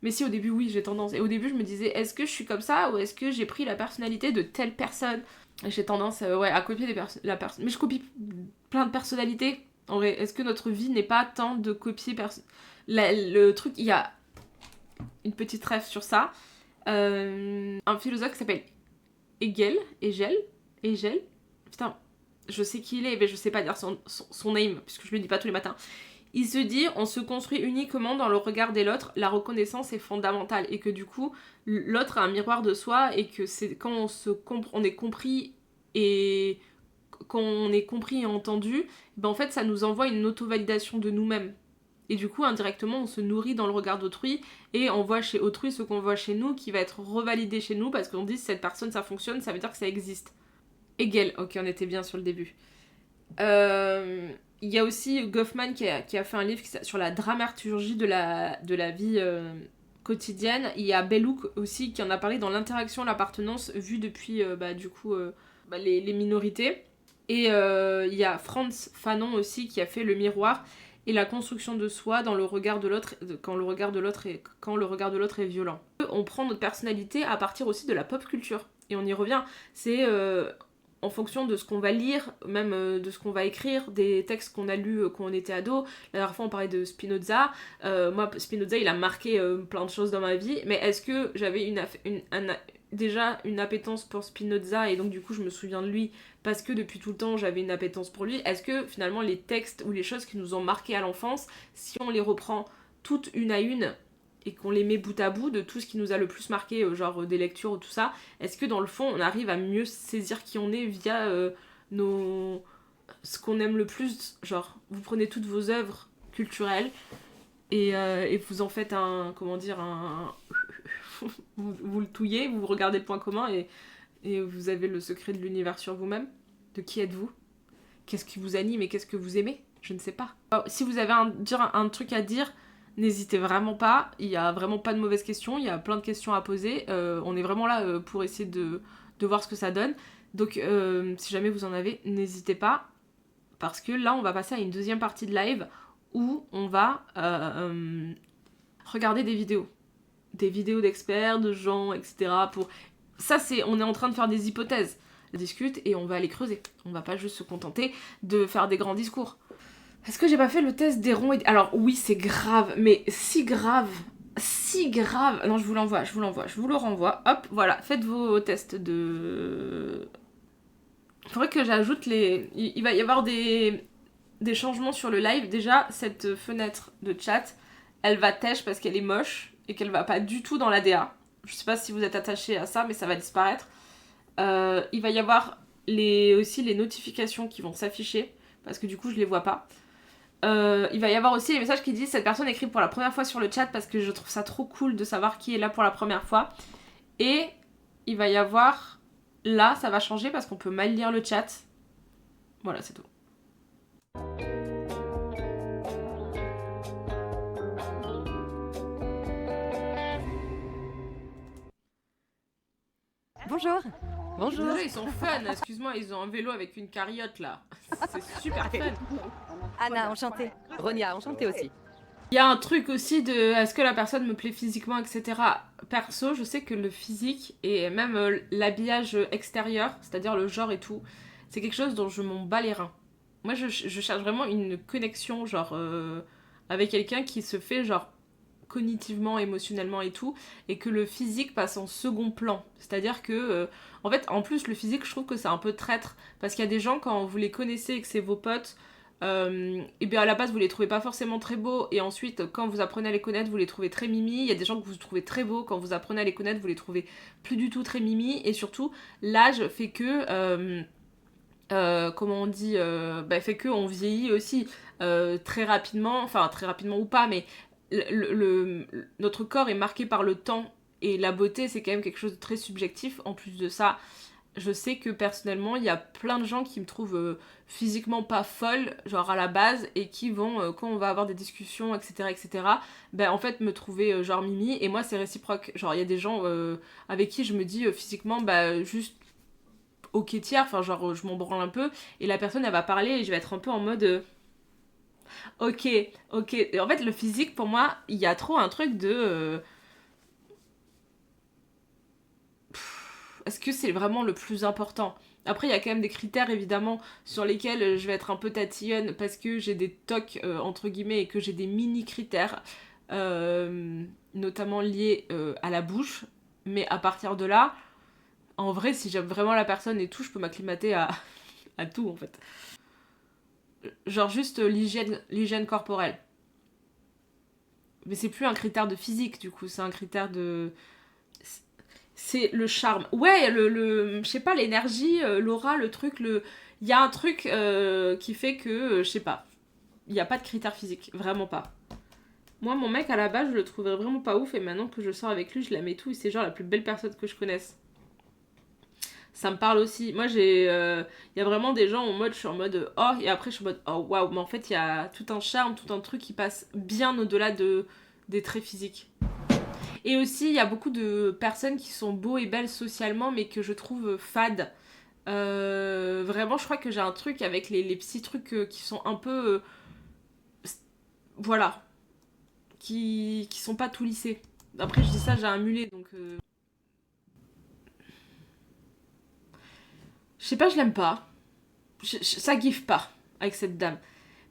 Mais si, au début, oui, j'ai tendance. Et au début, je me disais, est-ce que je suis comme ça ou est-ce que j'ai pris la personnalité de telle personne ? J'ai tendance à copier la personne. Mais je copie plein de personnalités. En vrai, est-ce que notre vie n'est pas tant de copier le truc, il y a une petite rêve sur ça. Un philosophe qui s'appelle Hegel. Putain, je sais qui il est, mais je sais pas dire son name, puisque je le dis pas tous les matins. Il se dit, on se construit uniquement dans le regard de l'autre, la reconnaissance est fondamentale, et que du coup, l'autre a un miroir de soi, et que c'est quand on est compris et quand on est compris et entendu, ben en fait ça nous envoie une auto-validation de nous-mêmes. Et du coup, indirectement, on se nourrit dans le regard d'autrui, et on voit chez autrui ce qu'on voit chez nous, qui va être revalidé chez nous, parce qu'on dit, si cette personne ça fonctionne, ça veut dire que ça existe. Hegel, ok, on était bien sur le début. Il y a aussi Goffman qui a fait un livre sur la dramaturgie de la vie quotidienne. Il y a Bellouk aussi qui en a parlé dans l'interaction, l'appartenance vue depuis les minorités. Et il y a Frantz Fanon aussi qui a fait le miroir et la construction de soi dans le regard de l'autre quand le regard de l'autre est violent. On prend notre personnalité à partir aussi de la pop culture et on y revient. C'est en fonction de ce qu'on va lire, même de ce qu'on va écrire, des textes qu'on a lus quand on était ado. La dernière fois, on parlait de Spinoza. Moi, Spinoza, il a marqué plein de choses dans ma vie. Mais est-ce que j'avais déjà une appétence pour Spinoza et donc du coup, je me souviens de lui parce que depuis tout le temps, j'avais une appétence pour lui. Est-ce que finalement, les textes ou les choses qui nous ont marqués à l'enfance, si on les reprend toutes une à une et qu'on les met bout à bout de tout ce qui nous a le plus marqué, genre des lectures ou tout ça, est-ce que dans le fond on arrive à mieux saisir qui on est via ce qu'on aime le plus, genre vous prenez toutes vos œuvres culturelles et vous en faites vous le touillez, vous regardez le point commun et vous avez le secret de l'univers sur vous-même. De qui êtes-vous ? Qu'est-ce qui vous anime et qu'est-ce que vous aimez ? Je ne sais pas. Si vous avez un truc à dire, n'hésitez vraiment pas, il n'y a vraiment pas de mauvaises questions, il y a plein de questions à poser, on est vraiment là pour essayer de voir ce que ça donne, donc si jamais vous en avez, n'hésitez pas, parce que là on va passer à une deuxième partie de live où on va regarder des vidéos d'experts, de gens, etc. On est en train de faire des hypothèses, on discute et on va aller creuser, on va pas juste se contenter de faire des grands discours. Est-ce que j'ai pas fait le test des ronds ? Alors oui, c'est grave, mais si grave. Non, je vous le renvoie. Hop, voilà, faites vos tests de... Il faudrait que j'ajoute il va y avoir des changements sur le live. Déjà, cette fenêtre de chat, elle va têche parce qu'elle est moche et qu'elle va pas du tout dans l'ADA. Je sais pas si vous êtes attachés à ça, mais ça va disparaître. Il va y avoir aussi les notifications qui vont s'afficher parce que du coup, je les vois pas. Il va y avoir aussi les messages qui disent cette personne écrit pour la première fois sur le chat parce que je trouve ça trop cool de savoir qui est là pour la première fois. Et il va y avoir... Là, ça va changer parce qu'on peut mal lire le chat. Voilà, c'est tout. Bonjour. Bonjour. Déjà, ils sont fun, excuse-moi, ils ont un vélo avec une carriote là. C'est super fun. Anna, enchantée. Ronia, enchantée aussi. Il y a un truc aussi de est-ce que la personne me plaît physiquement, etc. Perso, je sais que le physique et même l'habillage extérieur, c'est-à-dire le genre et tout, c'est quelque chose dont je m'en bats les reins. Moi, je cherche vraiment une connexion, genre, avec quelqu'un qui se fait, genre, cognitivement, émotionnellement et tout, et que le physique passe en second plan. C'est-à-dire que, en fait, en plus, le physique, je trouve que c'est un peu traître, parce qu'il y a des gens, quand vous les connaissez et que c'est vos potes, et bien à la base vous les trouvez pas forcément très beaux et ensuite quand vous apprenez à les connaître vous les trouvez très mimi. Il y a des gens que vous trouvez très beaux, quand vous apprenez à les connaître vous les trouvez plus du tout très mimi, et surtout l'âge fait que comment on dit, fait qu'on vieillit aussi très rapidement, enfin très rapidement ou pas, mais notre corps est marqué par le temps et la beauté c'est quand même quelque chose de très subjectif. En plus de ça, je sais que personnellement il y a plein de gens qui me trouvent physiquement pas folle, genre à la base, et qui vont, quand on va avoir des discussions, etc., en fait me trouver genre mimi, et moi c'est réciproque. Genre il y a des gens avec qui je me dis physiquement, juste ok tiers, enfin genre je m'en branle un peu, et la personne elle va parler et je vais être un peu en mode ok, ok. Et en fait le physique pour moi, il y a trop un truc de est-ce que c'est vraiment le plus important? Après, il y a quand même des critères, évidemment, sur lesquels je vais être un peu tatillonne parce que j'ai des tocs, entre guillemets, et que j'ai des mini-critères, notamment liés à la bouche. Mais à partir de là, en vrai, si j'aime vraiment la personne et tout, je peux m'acclimater à tout, en fait. Genre juste l'hygiène corporelle. Mais c'est plus un critère de physique, du coup, c'est un critère de... C'est le charme. Ouais, je sais pas, l'énergie, l'aura, le truc, il y a un truc qui fait que, je sais pas, il n'y a pas de critères physiques, vraiment pas. Moi, mon mec, à la base, je le trouvais vraiment pas ouf, et maintenant que je sors avec lui, je l'aime et tout, et c'est genre la plus belle personne que je connaisse. Ça me parle aussi. Moi, il y a vraiment des gens en mode, je suis en mode, oh, et après, je suis en mode, oh, waouh, mais en fait, il y a tout un charme, tout un truc qui passe bien au-delà des traits physiques. Et aussi, il y a beaucoup de personnes qui sont beaux et belles socialement, mais que je trouve fades. Vraiment, je crois que j'ai un truc avec les petits trucs qui sont un peu... voilà. Qui sont pas tout lissés. Après, je dis ça, j'ai un mulet, donc... Je sais pas, je l'aime pas. Ça giffe pas avec cette dame.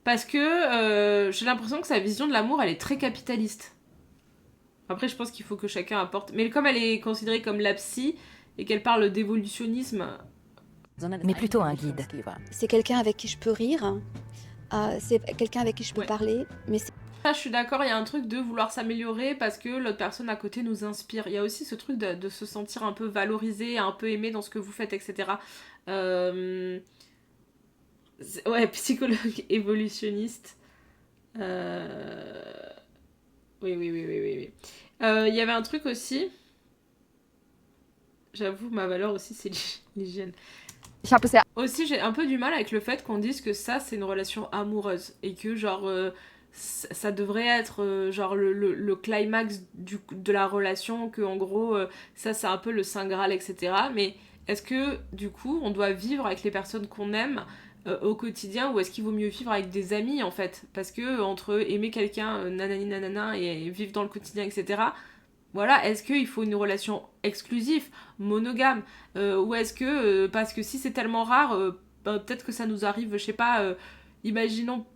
Parce que j'ai l'impression que sa vision de l'amour, elle est très capitaliste. Après, je pense qu'il faut que chacun apporte. Mais comme elle est considérée comme la psy et qu'elle parle d'évolutionnisme. Mais plutôt un guide. C'est quelqu'un avec qui je peux rire, c'est quelqu'un avec qui je peux parler, mais c'est... Là, je suis d'accord, il y a un truc de vouloir s'améliorer parce que l'autre personne à côté nous inspire. Il y a aussi ce truc de se sentir un peu valorisé, un peu aimé dans ce que vous faites, etc. Ouais, psychologue évolutionniste. Oui. Il y avait un truc aussi. J'avoue, ma valeur aussi, c'est l'hygiène. Aussi, j'ai un peu du mal avec le fait qu'on dise que ça, c'est une relation amoureuse. Et que, genre, ça devrait être, genre, le climax de la relation. Que, en gros, ça, c'est un peu le Saint Graal, etc. Mais est-ce que, du coup, on doit vivre avec les personnes qu'on aime au quotidien, ou est-ce qu'il vaut mieux vivre avec des amis, en fait? Parce que, entre aimer quelqu'un, nanani nanana, et vivre dans le quotidien, etc., voilà, est-ce qu'il faut une relation exclusive, monogame, ou est-ce que, parce que si c'est tellement rare, peut-être que ça nous arrive, je sais pas, imaginons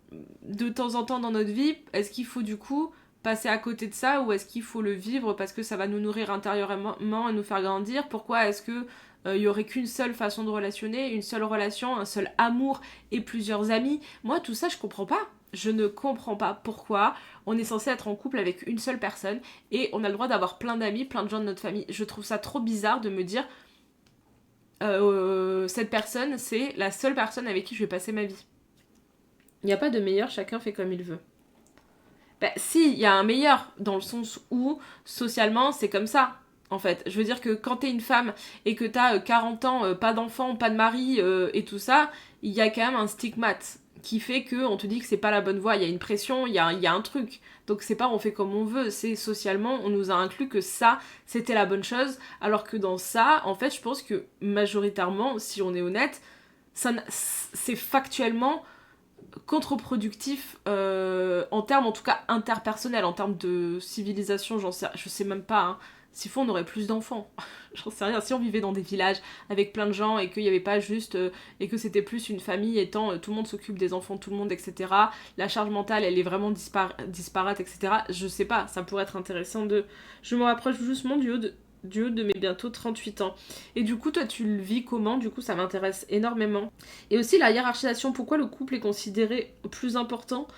de temps en temps dans notre vie, est-ce qu'il faut du coup passer à côté de ça, ou est-ce qu'il faut le vivre parce que ça va nous nourrir intérieurement et nous faire grandir? Pourquoi est-ce que il y aurait qu'une seule façon de relationner, une seule relation, un seul amour et plusieurs amis? Moi, tout ça, je comprends pas. Je ne comprends pas pourquoi on est censé être en couple avec une seule personne et on a le droit d'avoir plein d'amis, plein de gens de notre famille. Je trouve ça trop bizarre de me dire cette personne, c'est la seule personne avec qui je vais passer ma vie. Il n'y a pas de meilleur, chacun fait comme il veut. Si, il y a un meilleur, dans le sens où, socialement, c'est comme ça. En fait, je veux dire que quand t'es une femme et que t'as 40 ans, pas d'enfant, pas de mari et tout ça, il y a quand même un stigmate qui fait qu'on te dit que c'est pas la bonne voie, il y a une pression, il y a un truc. Donc c'est pas on fait comme on veut, c'est socialement, on nous a inclus que ça, c'était la bonne chose, alors que dans ça, en fait, je pense que majoritairement, si on est honnête, c'est factuellement contre-productif en termes, en tout cas, interpersonnels, en termes de civilisation, je sais même pas, hein. S'il faut, on aurait plus d'enfants. J'en sais rien. Si on vivait dans des villages avec plein de gens et qu'il n'y avait pas juste... et que c'était plus une famille étant tout le monde s'occupe des enfants, tout le monde, etc. La charge mentale, elle est vraiment disparate, etc. Je sais pas, ça pourrait être intéressant de... Je me rapproche doucement du haut de mes bientôt 38 ans. Et du coup, toi, tu le vis comment? Du coup, ça m'intéresse énormément. Et aussi la hiérarchisation. Pourquoi le couple est considéré plus important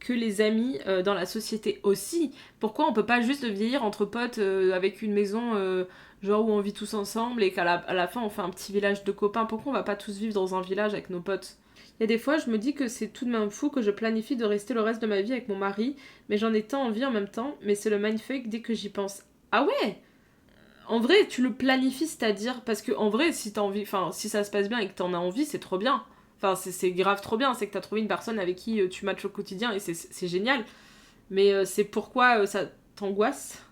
que les amis dans la société aussi. Pourquoi on peut pas juste vieillir entre potes avec une maison genre où on vit tous ensemble et qu'à la fin on fait un petit village de copains? Pourquoi on va pas tous vivre dans un village avec nos potes? Il y a des fois, je me dis que c'est tout de même fou que je planifie de rester le reste de ma vie avec mon mari, mais j'en ai tant envie en même temps, mais c'est le mindfuck dès que j'y pense. Ah ouais? En vrai, tu le planifies, c'est-à-dire, parce que en vrai, si t'as envie, enfin, si ça se passe bien et que t'en as envie, c'est trop bien. Enfin, c'est grave trop bien, c'est que t'as trouvé une personne avec qui tu matches au quotidien et c'est génial. Mais c'est pourquoi ça t'angoisse.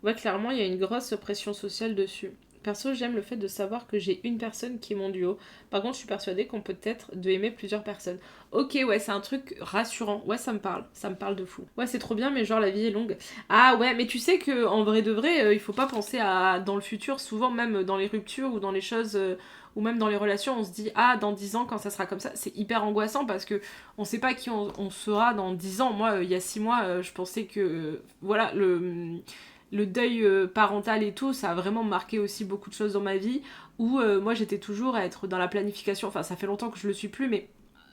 Ouais, clairement, il y a une grosse pression sociale dessus. Perso, j'aime le fait de savoir que j'ai une personne qui est mon duo. Par contre, je suis persuadée qu'on peut être de aimer plusieurs personnes. Ok, ouais, c'est un truc rassurant. Ouais, ça me parle de fou. Ouais, c'est trop bien, mais genre la vie est longue. Ah ouais, mais tu sais que en vrai de vrai, il faut pas penser à dans le futur. Souvent, même dans les ruptures ou dans les choses, ou même dans les relations, on se dit ah dans 10 ans quand ça sera comme ça. C'est hyper angoissant parce que on sait pas qui on sera dans 10 ans. Moi, il y a 6 mois, je pensais que voilà le deuil parental et tout, ça a vraiment marqué aussi beaucoup de choses dans ma vie, où moi j'étais toujours à être dans la planification, enfin ça fait longtemps que je le suis plus, mais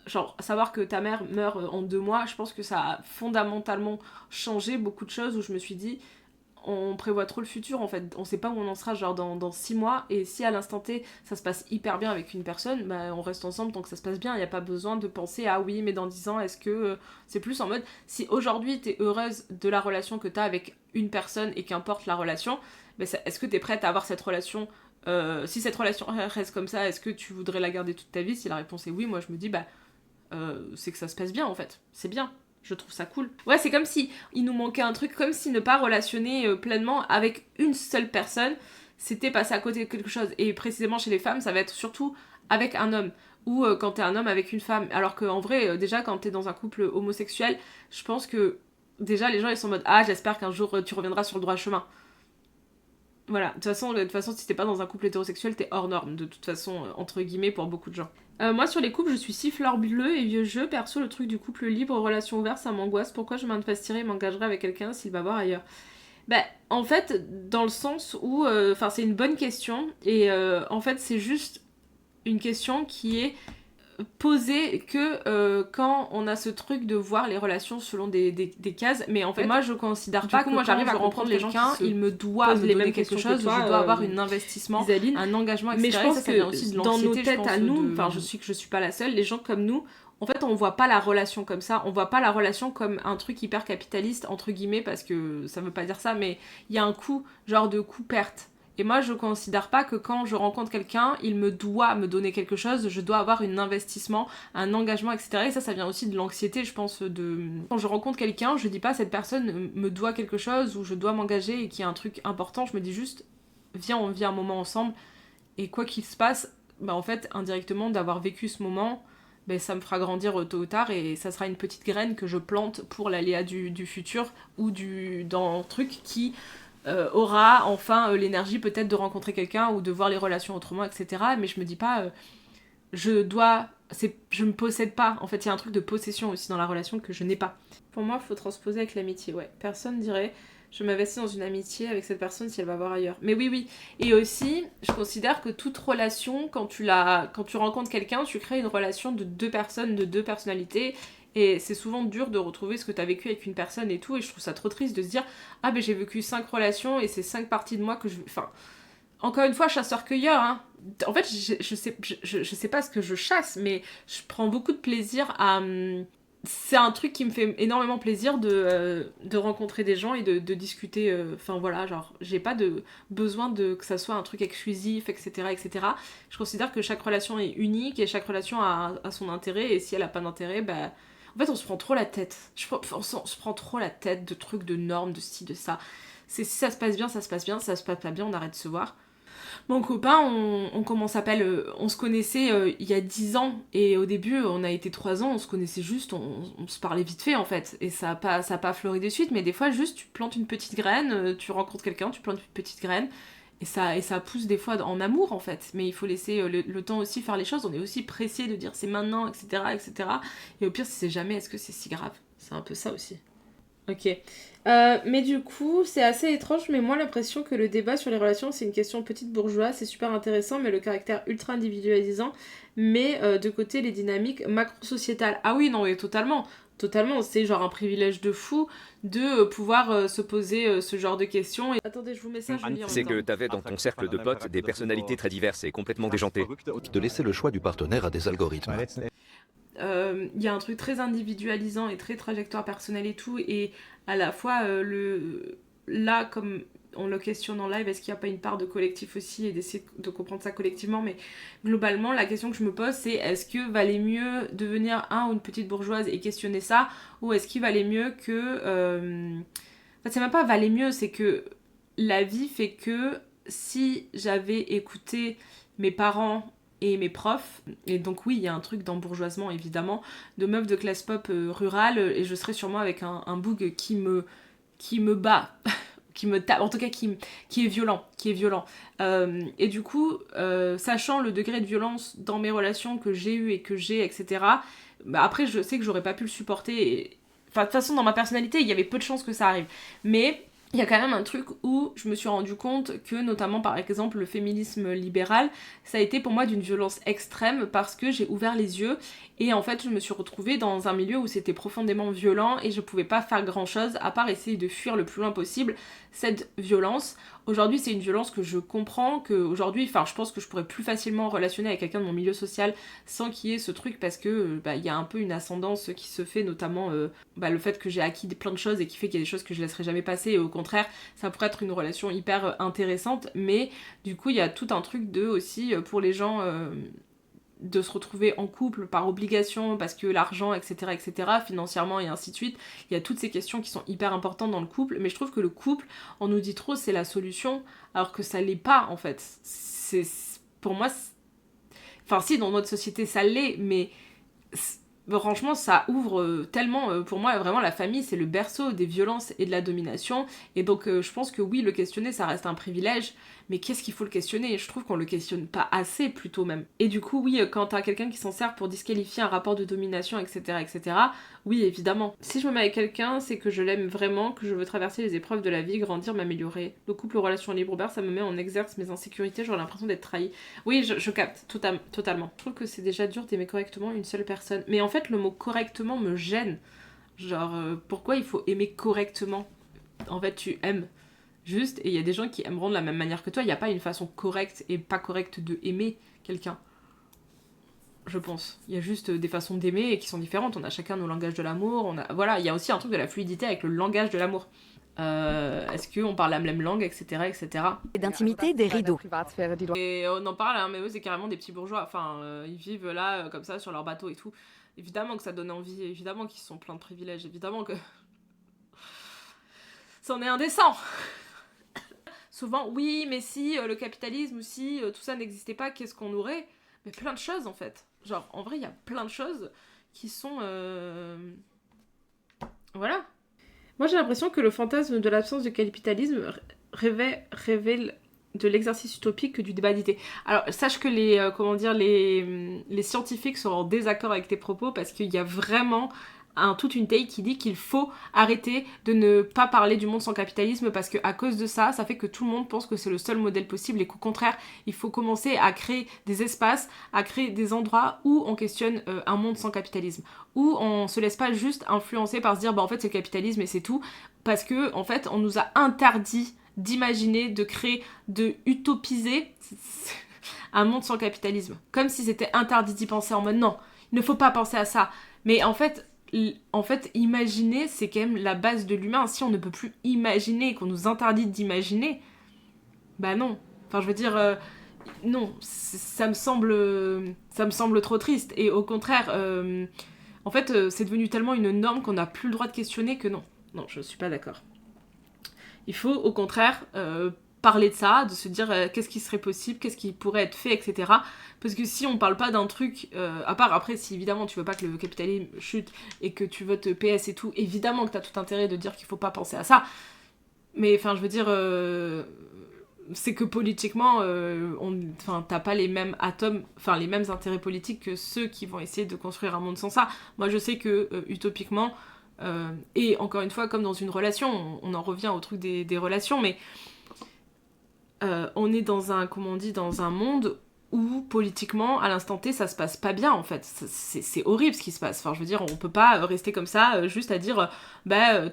genre savoir que ta mère meurt en 2 mois, je pense que ça a fondamentalement changé beaucoup de choses, où je me suis dit, on prévoit trop le futur en fait, on sait pas où on en sera genre dans 6 mois, et si à l'instant T ça se passe hyper bien avec une personne, bah on reste ensemble tant que ça se passe bien, il n'y a pas besoin de penser ah oui mais dans 10 ans est-ce que c'est plus en mode si aujourd'hui t'es heureuse de la relation que t'as avec une personne et qu'importe la relation, bah est-ce que t'es prête à avoir cette relation, si cette relation reste comme ça, est-ce que tu voudrais la garder toute ta vie? Si la réponse est oui, moi je me dis bah c'est que ça se passe bien en fait, c'est bien. Je trouve ça cool. Ouais, c'est comme si il nous manquait un truc, comme si ne pas relationner pleinement avec une seule personne, c'était passer à côté de quelque chose. Et précisément chez les femmes, ça va être surtout avec un homme. Ou quand t'es un homme avec une femme. Alors qu'en vrai, déjà quand t'es dans un couple homosexuel, je pense que déjà les gens ils sont en mode ah j'espère qu'un jour tu reviendras sur le droit chemin. Voilà, de toute façon, si t'es pas dans un couple hétérosexuel, t'es hors norme, de toute façon, entre guillemets, pour beaucoup de gens. Moi, sur les couples, je suis si fleur bleue et vieux jeu. Perso, le truc du couple libre, relation ouverte, ça m'angoisse. Pourquoi je m'investirais et m'engagerais avec quelqu'un s'il va voir ailleurs? Bah, en fait, dans le sens où... Enfin, c'est une bonne question. Et en fait, c'est juste une question qui est posée que quand on a ce truc de voir les relations selon des cases, mais en fait moi je considère pas que moi j'arrive à comprendre quelqu'un, il me doit me donner quelque chose, je dois avoir un investissement, un engagement, etc. Mais je pense que ça vient aussi de l'anxiété, dans nos têtes à nous, enfin je suis pas la seule, les gens comme nous, en fait on voit pas la relation comme ça, on voit pas la relation comme un truc hyper capitaliste entre guillemets, parce que ça veut pas dire ça, mais il y a un coût, genre de coût-perte. Et moi, je considère pas que quand je rencontre quelqu'un, il me doit me donner quelque chose, je dois avoir un investissement, un engagement, etc. Et ça vient aussi de l'anxiété, je pense, de... Quand je rencontre quelqu'un, je dis pas cette personne me doit quelque chose ou je dois m'engager et qu'il y a un truc important, je me dis juste, viens, on vit un moment ensemble. Et quoi qu'il se passe, bah en fait, indirectement, d'avoir vécu ce moment, bah, ça me fera grandir tôt ou tard et ça sera une petite graine que je plante pour l'aléa du futur ou dans un truc qui... aura enfin l'énergie peut-être de rencontrer quelqu'un ou de voir les relations autrement, etc. Mais je me dis pas, je me possède pas. En fait, il y a un truc de possession aussi dans la relation que je n'ai pas. Pour moi, il faut transposer avec l'amitié, ouais. Personne dirait, je m'investis dans une amitié avec cette personne si elle va voir ailleurs. Mais oui. Et aussi, je considère que toute relation, quand tu rencontres quelqu'un, tu crées une relation de 2 personnes, de 2 personnalités. Et c'est souvent dur de retrouver ce que t'as vécu avec une personne et tout, et je trouve ça trop triste de se dire ah ben j'ai vécu 5 relations et c'est 5 parties de moi que je... Enfin, encore une fois, chasseur-cueilleur, hein. En fait, je sais pas ce que je chasse, mais je prends beaucoup de plaisir à... C'est un truc qui me fait énormément plaisir de rencontrer des gens et de discuter, enfin voilà, genre, j'ai pas de besoin que ça soit un truc exclusif, etc., etc. Je considère que chaque relation est unique et chaque relation a son intérêt, et si elle a pas d'intérêt, bah... En fait, on se prend trop la tête. On se prend trop la tête de trucs, de normes, de ci, de ça. Si ça se passe bien, ça se passe bien. Si ça se passe pas bien, on arrête de se voir. Mon copain, on se connaissait il y a 10 ans. Et au début, on a été 3 ans, on se connaissait juste, on se parlait vite fait, en fait. Et ça a pas fleuri de suite. Mais des fois, juste, tu plantes une petite graine, tu rencontres quelqu'un, tu plantes une petite graine. Et ça pousse des fois en amour en fait, mais il faut laisser le temps aussi faire les choses, on est aussi pressé de dire c'est maintenant, etc., etc. Et au pire si c'est jamais, est-ce que c'est si grave? C'est un peu ça aussi. Ok. Mais du coup, c'est assez étrange, mais moi l'impression que le débat sur les relations c'est une question petite bourgeoise, c'est super intéressant, mais le caractère ultra individualisant met de côté les dynamiques macro-sociétales. Ah oui, non, oui, totalement. Totalement, c'est genre un privilège de fou de pouvoir se poser ce genre de questions. Et... Attendez, je vous mets ça, je lis en C'est même que temps. t'avais dans ton cercle de potes des personnalités très diverses et complètement déjantées. De laisser le choix du partenaire à des algorithmes. Il y a un truc très individualisant et très trajectoire personnelle et tout, et à la fois là, comme on le questionne en live, est-ce qu'il n'y a pas une part de collectif aussi, et d'essayer de comprendre ça collectivement, mais globalement la question que je me pose, c'est est-ce que valait mieux devenir un ou une petite bourgeoise et questionner ça, ou est-ce qu'il valait mieux que enfin, c'est même pas valait mieux, c'est que la vie fait que si j'avais écouté mes parents et mes profs, et donc oui, il y a un truc d'embourgeoisement évidemment, de meuf de classe pop rurale, et je serais sûrement avec un boug qui me bat, qui me tape, en tout cas qui est violent, et du coup, sachant le degré de violence dans mes relations que j'ai eues et que j'ai, etc., bah après je sais que j'aurais pas pu le supporter, enfin de toute façon dans ma personnalité, il y avait peu de chances que ça arrive, mais il y a quand même un truc où je me suis rendu compte que, notamment par exemple le féminisme libéral, ça a été pour moi d'une violence extrême parce que j'ai ouvert les yeux et en fait je me suis retrouvée dans un milieu où c'était profondément violent et je pouvais pas faire grand chose à part essayer de fuir le plus loin possible cette violence. Aujourd'hui c'est une violence que je comprends, que aujourd'hui, enfin je pense que je pourrais plus facilement relationner avec quelqu'un de mon milieu social sans qu'il y ait ce truc parce que il y a un peu une ascendance qui se fait, notamment le fait que j'ai acquis plein de choses et qui fait qu'il y a des choses que je laisserai jamais passer, et au contraire ça pourrait être une relation hyper intéressante, mais du coup il y a tout un truc de aussi pour les gens de se retrouver en couple par obligation parce que l'argent, etc., financièrement et ainsi de suite, il y a toutes ces questions qui sont hyper importantes dans le couple, mais je trouve que le couple, on nous dit trop c'est la solution alors que ça l'est pas en fait. C'est pour moi enfin si, dans notre société ça l'est, mais franchement ça ouvre tellement, pour moi vraiment la famille c'est le berceau des violences et de la domination, et donc je pense que oui, le questionner ça reste un privilège, mais qu'est-ce qu'il faut le questionner? Je trouve qu'on le questionne pas assez, plutôt même. Et du coup oui, quand t'as quelqu'un qui s'en sert pour disqualifier un rapport de domination, etc., oui évidemment. Si je me mets avec quelqu'un, c'est que je l'aime vraiment, que je veux traverser les épreuves de la vie, grandir, m'améliorer. Le couple aux relations libre ouvert, ça me met en exerce mes insécurités, j'aurais l'impression d'être trahie. Oui, je capte, totalement. Je trouve que c'est déjà dur d'aimer correctement une seule personne. Mais en fait, le mot correctement me gêne. Genre, pourquoi il faut aimer correctement? En fait, tu aimes juste, et il y a des gens qui aimeront de la même manière que toi. Il n'y a pas une façon correcte et pas correcte de aimer quelqu'un, je pense. Il y a juste des façons d'aimer et qui sont différentes. On a chacun nos langages de l'amour. Voilà, il y a aussi un truc de la fluidité avec le langage de l'amour. Est-ce qu'on parle la même langue, etc. Et d'intimité, des rideaux. Et on en parle, hein, mais eux c'est carrément des petits bourgeois. Enfin, ils vivent là, comme ça, sur leur bateau et tout. Évidemment que ça donne envie, évidemment qu'ils sont pleins de privilèges, évidemment que... c'en est indécent. Souvent, oui, mais si le capitalisme ou si tout ça n'existait pas, qu'est-ce qu'on aurait? Mais plein de choses en fait. Genre, en vrai, il y a plein de choses qui sont... Voilà. Moi, j'ai l'impression que le fantasme de l'absence de capitalisme révèle de l'exercice utopique que du débat d'idées. Alors, sache que les scientifiques seront en désaccord avec tes propos parce qu'il y a vraiment toute une take qui dit qu'il faut arrêter de ne pas parler du monde sans capitalisme parce qu'à cause de ça, ça fait que tout le monde pense que c'est le seul modèle possible et qu'au contraire, il faut commencer à créer des espaces, à créer des endroits où on questionne un monde sans capitalisme, où on se laisse pas juste influencer par se dire en fait c'est le capitalisme et c'est tout, parce que en fait on nous a interdit d'imaginer, de créer, de utopiser un monde sans capitalisme, comme si c'était interdit d'y penser, en mode non, il ne faut pas penser à ça. Mais en fait, imaginer, c'est quand même la base de l'humain. Si on ne peut plus imaginer, qu'on nous interdit d'imaginer, bah non. Enfin, je veux dire, non, ça me semble trop triste. Et au contraire, en fait, c'est devenu tellement une norme qu'on n'a plus le droit de questionner que non. Non, je suis pas d'accord. Il faut, au contraire, parler de ça, de se dire qu'est-ce qui serait possible, qu'est-ce qui pourrait être fait, etc. Parce que si on parle pas d'un truc, à part après, si évidemment tu veux pas que le capitalisme chute et que tu votes PS et tout, évidemment que t'as tout intérêt de dire qu'il faut pas penser à ça. Mais enfin, je veux dire, c'est que politiquement, t'as pas les mêmes atomes, enfin les mêmes intérêts politiques que ceux qui vont essayer de construire un monde sans ça. Moi, je sais que utopiquement, et encore une fois, comme dans une relation, on en revient au truc des relations, mais on est dans un, comment on dit, dans un monde où politiquement, à l'instant T, ça se passe pas bien en fait. C'est horrible ce qui se passe. Enfin, je veux dire, on peut pas rester comme ça, juste à dire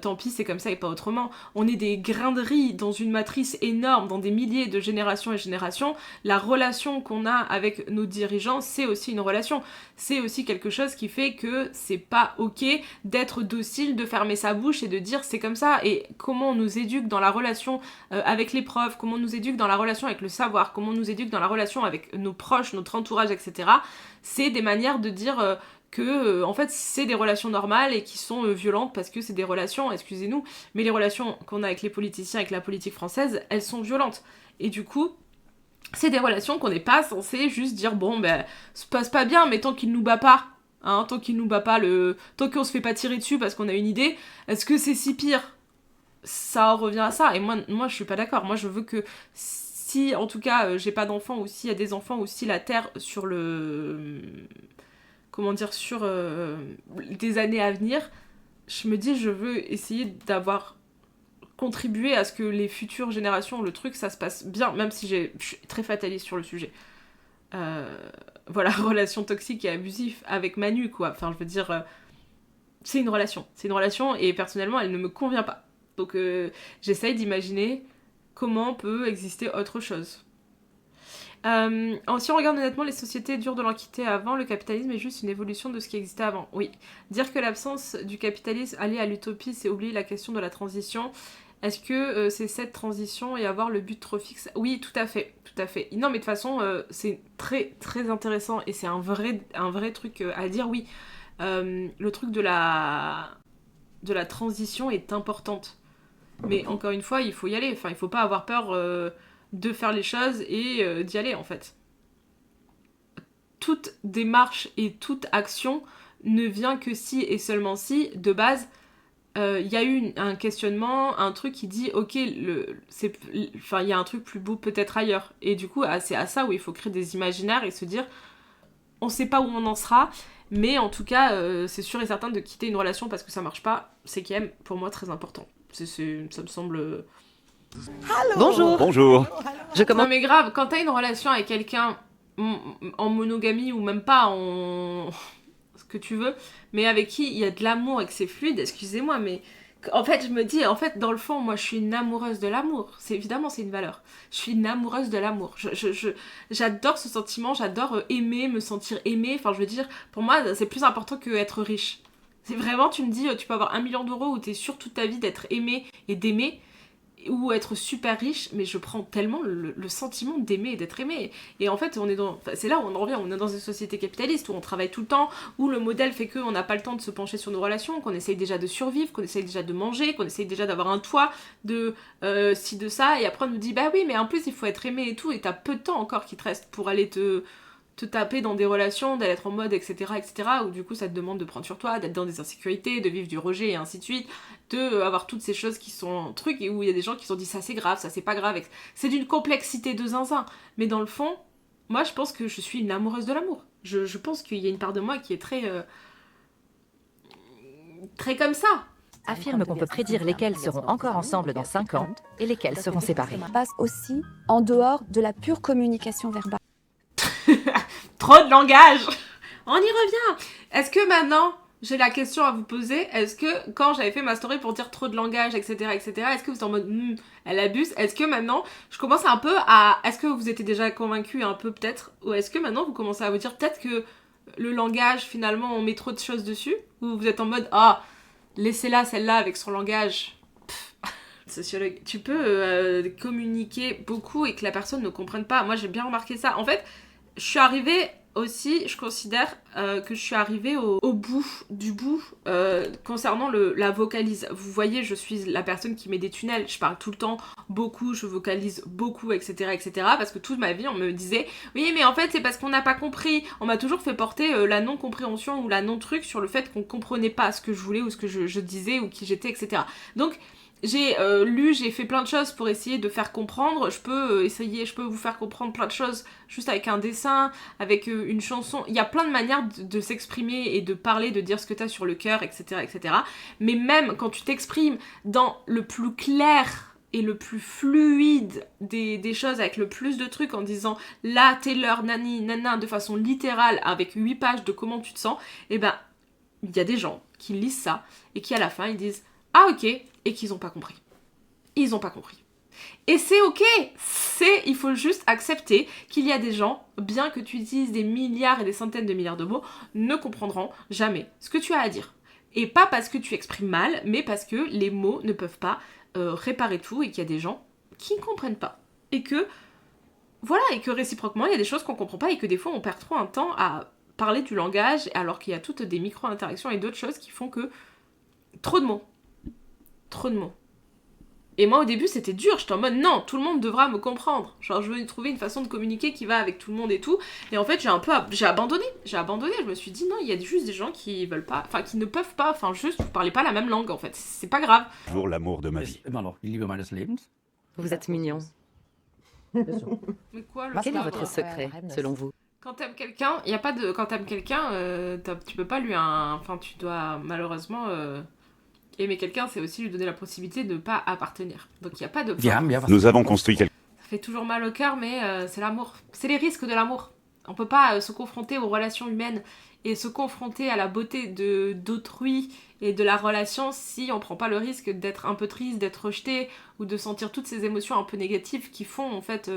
tant pis, c'est comme ça et pas autrement. On est des grains de riz dans une matrice énorme, dans des milliers de générations et générations. La relation qu'on a avec nos dirigeants, c'est aussi une relation. C'est aussi quelque chose qui fait que c'est pas ok d'être docile, de fermer sa bouche et de dire c'est comme ça. Et comment on nous éduque dans la relation avec les profs, comment on nous éduque dans la relation avec le savoir, comment on nous éduque dans la relation avec nos proches, notre entourage, etc. C'est des manières de dire que en fait c'est des relations normales et qui sont violentes parce que c'est des relations, excusez-nous, mais les relations qu'on a avec les politiciens, avec la politique française, elles sont violentes. Et du coup, c'est des relations qu'on n'est pas censé juste dire bon se passe pas bien, mais tant qu'il nous bat pas, hein, tant qu'il nous bat pas, tant qu'on se fait pas tirer dessus parce qu'on a une idée, est-ce que c'est si pire ? Ça en revient à ça, et moi je suis pas d'accord. Moi je veux que si en tout cas j'ai pas d'enfants, ou s'il y a des enfants, ou si la terre sur sur des années à venir, je me dis je veux essayer d'avoir contribué à ce que les futures générations, le truc ça se passe bien, même si je suis très fataliste sur le sujet. Voilà, relation toxique et abusive avec Manu quoi, enfin je veux dire c'est une relation et personnellement elle ne me convient pas. Donc j'essaye d'imaginer comment peut exister autre chose. Si on regarde honnêtement, les sociétés durent de l'en quitter avant, le capitalisme est juste une évolution de ce qui existait avant. Oui, dire que l'absence du capitalisme allait à l'utopie, c'est oublier la question de la transition. Est-ce que c'est cette transition et avoir le but trop fixe ? Oui, tout à fait. Non, mais de toute façon, c'est très très intéressant et c'est un vrai truc à dire, oui. Le truc de la transition est importante. Mais encore une fois, il faut y aller. Enfin, il faut pas avoir peur de faire les choses et d'y aller, en fait. Toute démarche et toute action ne vient que si et seulement si, de base, il y a eu un questionnement, un truc qui dit, ok, il y a un truc plus beau peut-être ailleurs. Et du coup, c'est à ça où il faut créer des imaginaires et se dire, on sait pas où on en sera, mais en tout cas, c'est sûr et certain de quitter une relation parce que ça marche pas, c'est quand même, pour moi, très important. Ça me semble... Bonjour. Bonjour. Je commence. Non mais grave, quand t'as une relation avec quelqu'un en monogamie ou même pas en... ce que tu veux, mais avec qui il y a de l'amour et que c'est fluide, excusez-moi, mais... En fait, je me dis, dans le fond, moi, je suis une amoureuse de l'amour. Évidemment, c'est une valeur. Je suis une amoureuse de l'amour. J'adore ce sentiment, j'adore aimer, me sentir aimée. Enfin, je veux dire, pour moi, c'est plus important qu'être riche. C'est vraiment, tu me dis, tu peux avoir 1 million d'euros où t'es sûre toute ta vie d'être aimée et d'aimer, ou être super riche, mais je prends tellement le sentiment d'aimer et d'être aimé. Et en fait, c'est là où on en revient, on est dans une société capitaliste où on travaille tout le temps, où le modèle fait qu'on n'a pas le temps de se pencher sur nos relations, qu'on essaye déjà de survivre, qu'on essaye déjà de manger, qu'on essaye déjà d'avoir un toit, de ci, de ça, et après on nous dit, bah oui, mais en plus il faut être aimé et tout, et t'as peu de temps encore qui te reste pour aller te taper dans des relations, d'aller être en mode, etc., où du coup ça te demande de prendre sur toi, d'être dans des insécurités, de vivre du rejet et ainsi de suite, de avoir toutes ces choses qui sont trucs et où il y a des gens qui se sont dit ça c'est grave, ça c'est pas grave, c'est d'une complexité de zinzin, mais dans le fond, moi je pense que je suis une amoureuse de l'amour. Je pense qu'il y a une part de moi qui est très très comme ça. Affirme qu'on peut prédire lesquels seront encore ensemble dans 5 ans et lesquels seront séparés. Passe aussi en dehors de la pure communication verbale. Trop de langage. On y revient. Est-ce que maintenant, j'ai la question à vous poser, est-ce que quand j'avais fait ma story pour dire trop de langage, etc., est-ce que vous êtes en mode elle abuse? Est-ce que maintenant, je commence un peu à... Est-ce que vous étiez déjà convaincu un peu peut-être? Ou est-ce que maintenant vous commencez à vous dire peut-être que le langage, finalement, on met trop de choses dessus? Ou vous êtes en mode laissez-la celle-là avec son langage. Sociologue, tu peux communiquer beaucoup et que la personne ne comprenne pas. Moi j'ai bien remarqué ça. En fait, je suis arrivée aussi, je considère que je suis arrivée au bout du bout concernant la vocalise. Vous voyez, je suis la personne qui met des tunnels, je parle tout le temps, beaucoup, je vocalise beaucoup, etc. Parce que toute ma vie, on me disait « Oui, mais en fait, c'est parce qu'on n'a pas compris. » On m'a toujours fait porter la non-compréhension ou la non-truc sur le fait qu'on comprenait pas ce que je voulais ou ce que je disais ou qui j'étais, etc. Donc, j'ai lu, j'ai fait plein de choses pour essayer de faire comprendre. Je peux vous faire comprendre plein de choses juste avec un dessin, avec une chanson. Il y a plein de manières de s'exprimer et de parler, de dire ce que t'as sur le cœur, etc. Mais même quand tu t'exprimes dans le plus clair et le plus fluide des choses, avec le plus de trucs en disant là, t'es l'heure, nani, nana, de façon littérale, avec 8 pages de comment tu te sens, et ben, il y a des gens qui lisent ça et qui à la fin ils disent ah ok, et qu'ils ont pas compris. Ils ont pas compris. Et c'est ok, il faut juste accepter qu'il y a des gens, bien que tu utilises des milliards et des centaines de milliards de mots, ne comprendront jamais ce que tu as à dire. Et pas parce que tu exprimes mal, mais parce que les mots ne peuvent pas réparer tout et qu'il y a des gens qui ne comprennent pas. Et que, voilà, et que réciproquement, il y a des choses qu'on comprend pas et que des fois on perd trop un temps à parler du langage alors qu'il y a toutes des micro-interactions et d'autres choses qui font que trop de mots. Trop de mots. Et moi au début c'était dur, j'étais en mode non, tout le monde devra me comprendre. Genre je veux trouver une façon de communiquer qui va avec tout le monde et tout. Et en fait j'ai abandonné, je me suis dit non, il y a juste des gens qui veulent pas, enfin qui ne peuvent pas, enfin juste vous parlez pas la même langue en fait, c'est pas grave. Toujours l'amour de ma vie. Immer noch die Liebe meines Lebens. Vous êtes mignon. Mais quoi le Quel est votre secret, selon vous? Quand t'aimes quelqu'un, y a pas de. Quand t'aimes quelqu'un, tu peux pas lui. Enfin, tu dois malheureusement. Aimer quelqu'un, c'est aussi lui donner la possibilité de ne pas appartenir. Donc il y a pas de. Nous avons construit quelque Ça fait toujours mal au cœur, mais c'est l'amour. C'est les risques de l'amour. On peut pas se confronter aux relations humaines et se confronter à la beauté d'autrui et de la relation si on prend pas le risque d'être un peu triste, d'être rejeté ou de sentir toutes ces émotions un peu négatives qui font en fait.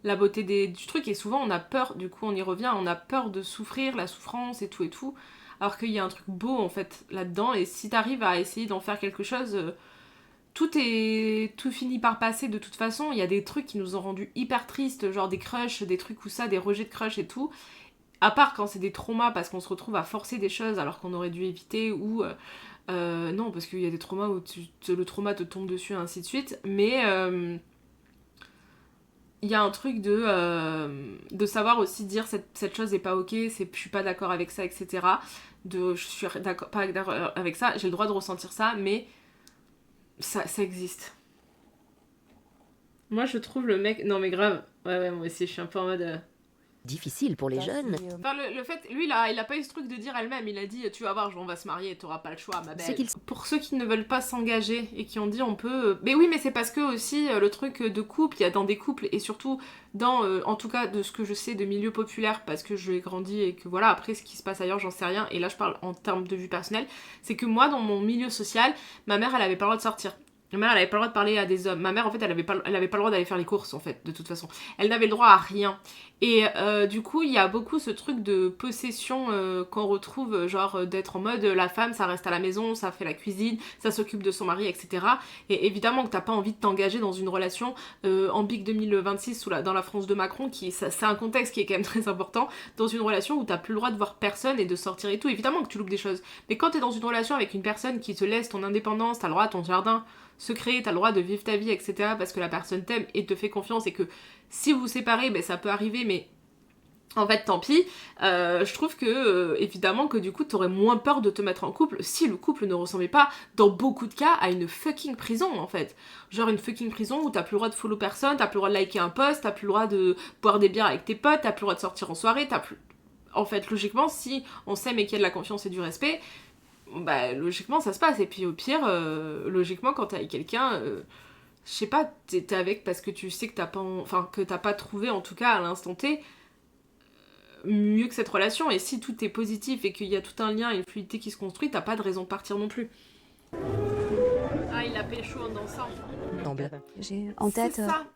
La beauté du truc, et souvent on a peur, du coup on y revient, on a peur de souffrir, la souffrance et tout, alors qu'il y a un truc beau en fait là-dedans, et si t'arrives à essayer d'en faire quelque chose, tout finit par passer de toute façon. Il y a des trucs qui nous ont rendus hyper tristes, genre des crushs, des trucs ou ça, des rejets de crush et tout, à part quand c'est des traumas parce qu'on se retrouve à forcer des choses alors qu'on aurait dû éviter, ou non parce qu'il y a des traumas où le trauma te tombe dessus et ainsi de suite, mais il y a un truc de savoir aussi dire cette chose est pas ok, je suis pas d'accord avec ça, etc. Je suis pas d'accord avec ça, j'ai le droit de ressentir ça, mais ça existe. Moi je trouve le mec... Non mais grave, ouais moi aussi je suis un peu en mode... Difficile pour les jeunes. Enfin, le fait, lui, il a pas eu ce truc de dire elle-même. Il a dit, tu vas voir, on va se marier, t'auras pas le choix, ma belle. Pour ceux qui ne veulent pas s'engager et qui ont dit, on peut... Mais oui, mais c'est parce que aussi, le truc de couple, il y a dans des couples, et surtout dans, en tout cas, de ce que je sais de milieu populaire, parce que je l'ai grandi et que voilà, après, ce qui se passe ailleurs, j'en sais rien. Et là, je parle en termes de vue personnelle. C'est que moi, dans mon milieu social, ma mère, elle avait pas le droit de sortir. Ma mère, elle avait pas le droit de parler à des hommes. Ma mère, en fait, elle avait pas le droit d'aller faire les courses, en fait, de toute façon. Elle n'avait le droit à rien. Et du coup, il y a beaucoup ce truc de possession qu'on retrouve, genre d'être en mode la femme, ça reste à la maison, ça fait la cuisine, ça s'occupe de son mari, etc. Et évidemment que t'as pas envie de t'engager dans une relation en BIC 2026 dans la France de Macron, c'est un contexte qui est quand même très important, dans une relation où t'as plus le droit de voir personne et de sortir et tout. Évidemment que tu loupes des choses. Mais quand t'es dans une relation avec une personne qui te laisse ton indépendance, t'as le droit à ton jardin secret, t'as le droit de vivre ta vie, etc. parce que la personne t'aime et te fait confiance, et que si vous vous séparez, ben ça peut arriver, mais en fait tant pis. Je trouve que évidemment que du coup t'aurais moins peur de te mettre en couple si le couple ne ressemblait pas dans beaucoup de cas à une fucking prison en fait. Genre une fucking prison où t'as plus le droit de follow personne, t'as plus le droit de liker un post, t'as plus le droit de boire des bières avec tes potes, t'as plus le droit de sortir en soirée, t'as plus... En fait logiquement si on s'aime et qu'il y a de la confiance et du respect, bah logiquement ça se passe. Et puis au pire logiquement quand t'es avec quelqu'un je sais pas, t'es avec parce que tu sais que t'as pas trouvé en tout cas à l'instant T mieux que cette relation. Et si tout est positif et qu'il y a tout un lien et une fluidité qui se construit, t'as pas de raison de partir non plus. Ah, il a pécho en dansant. J'ai en tête... C'est ça,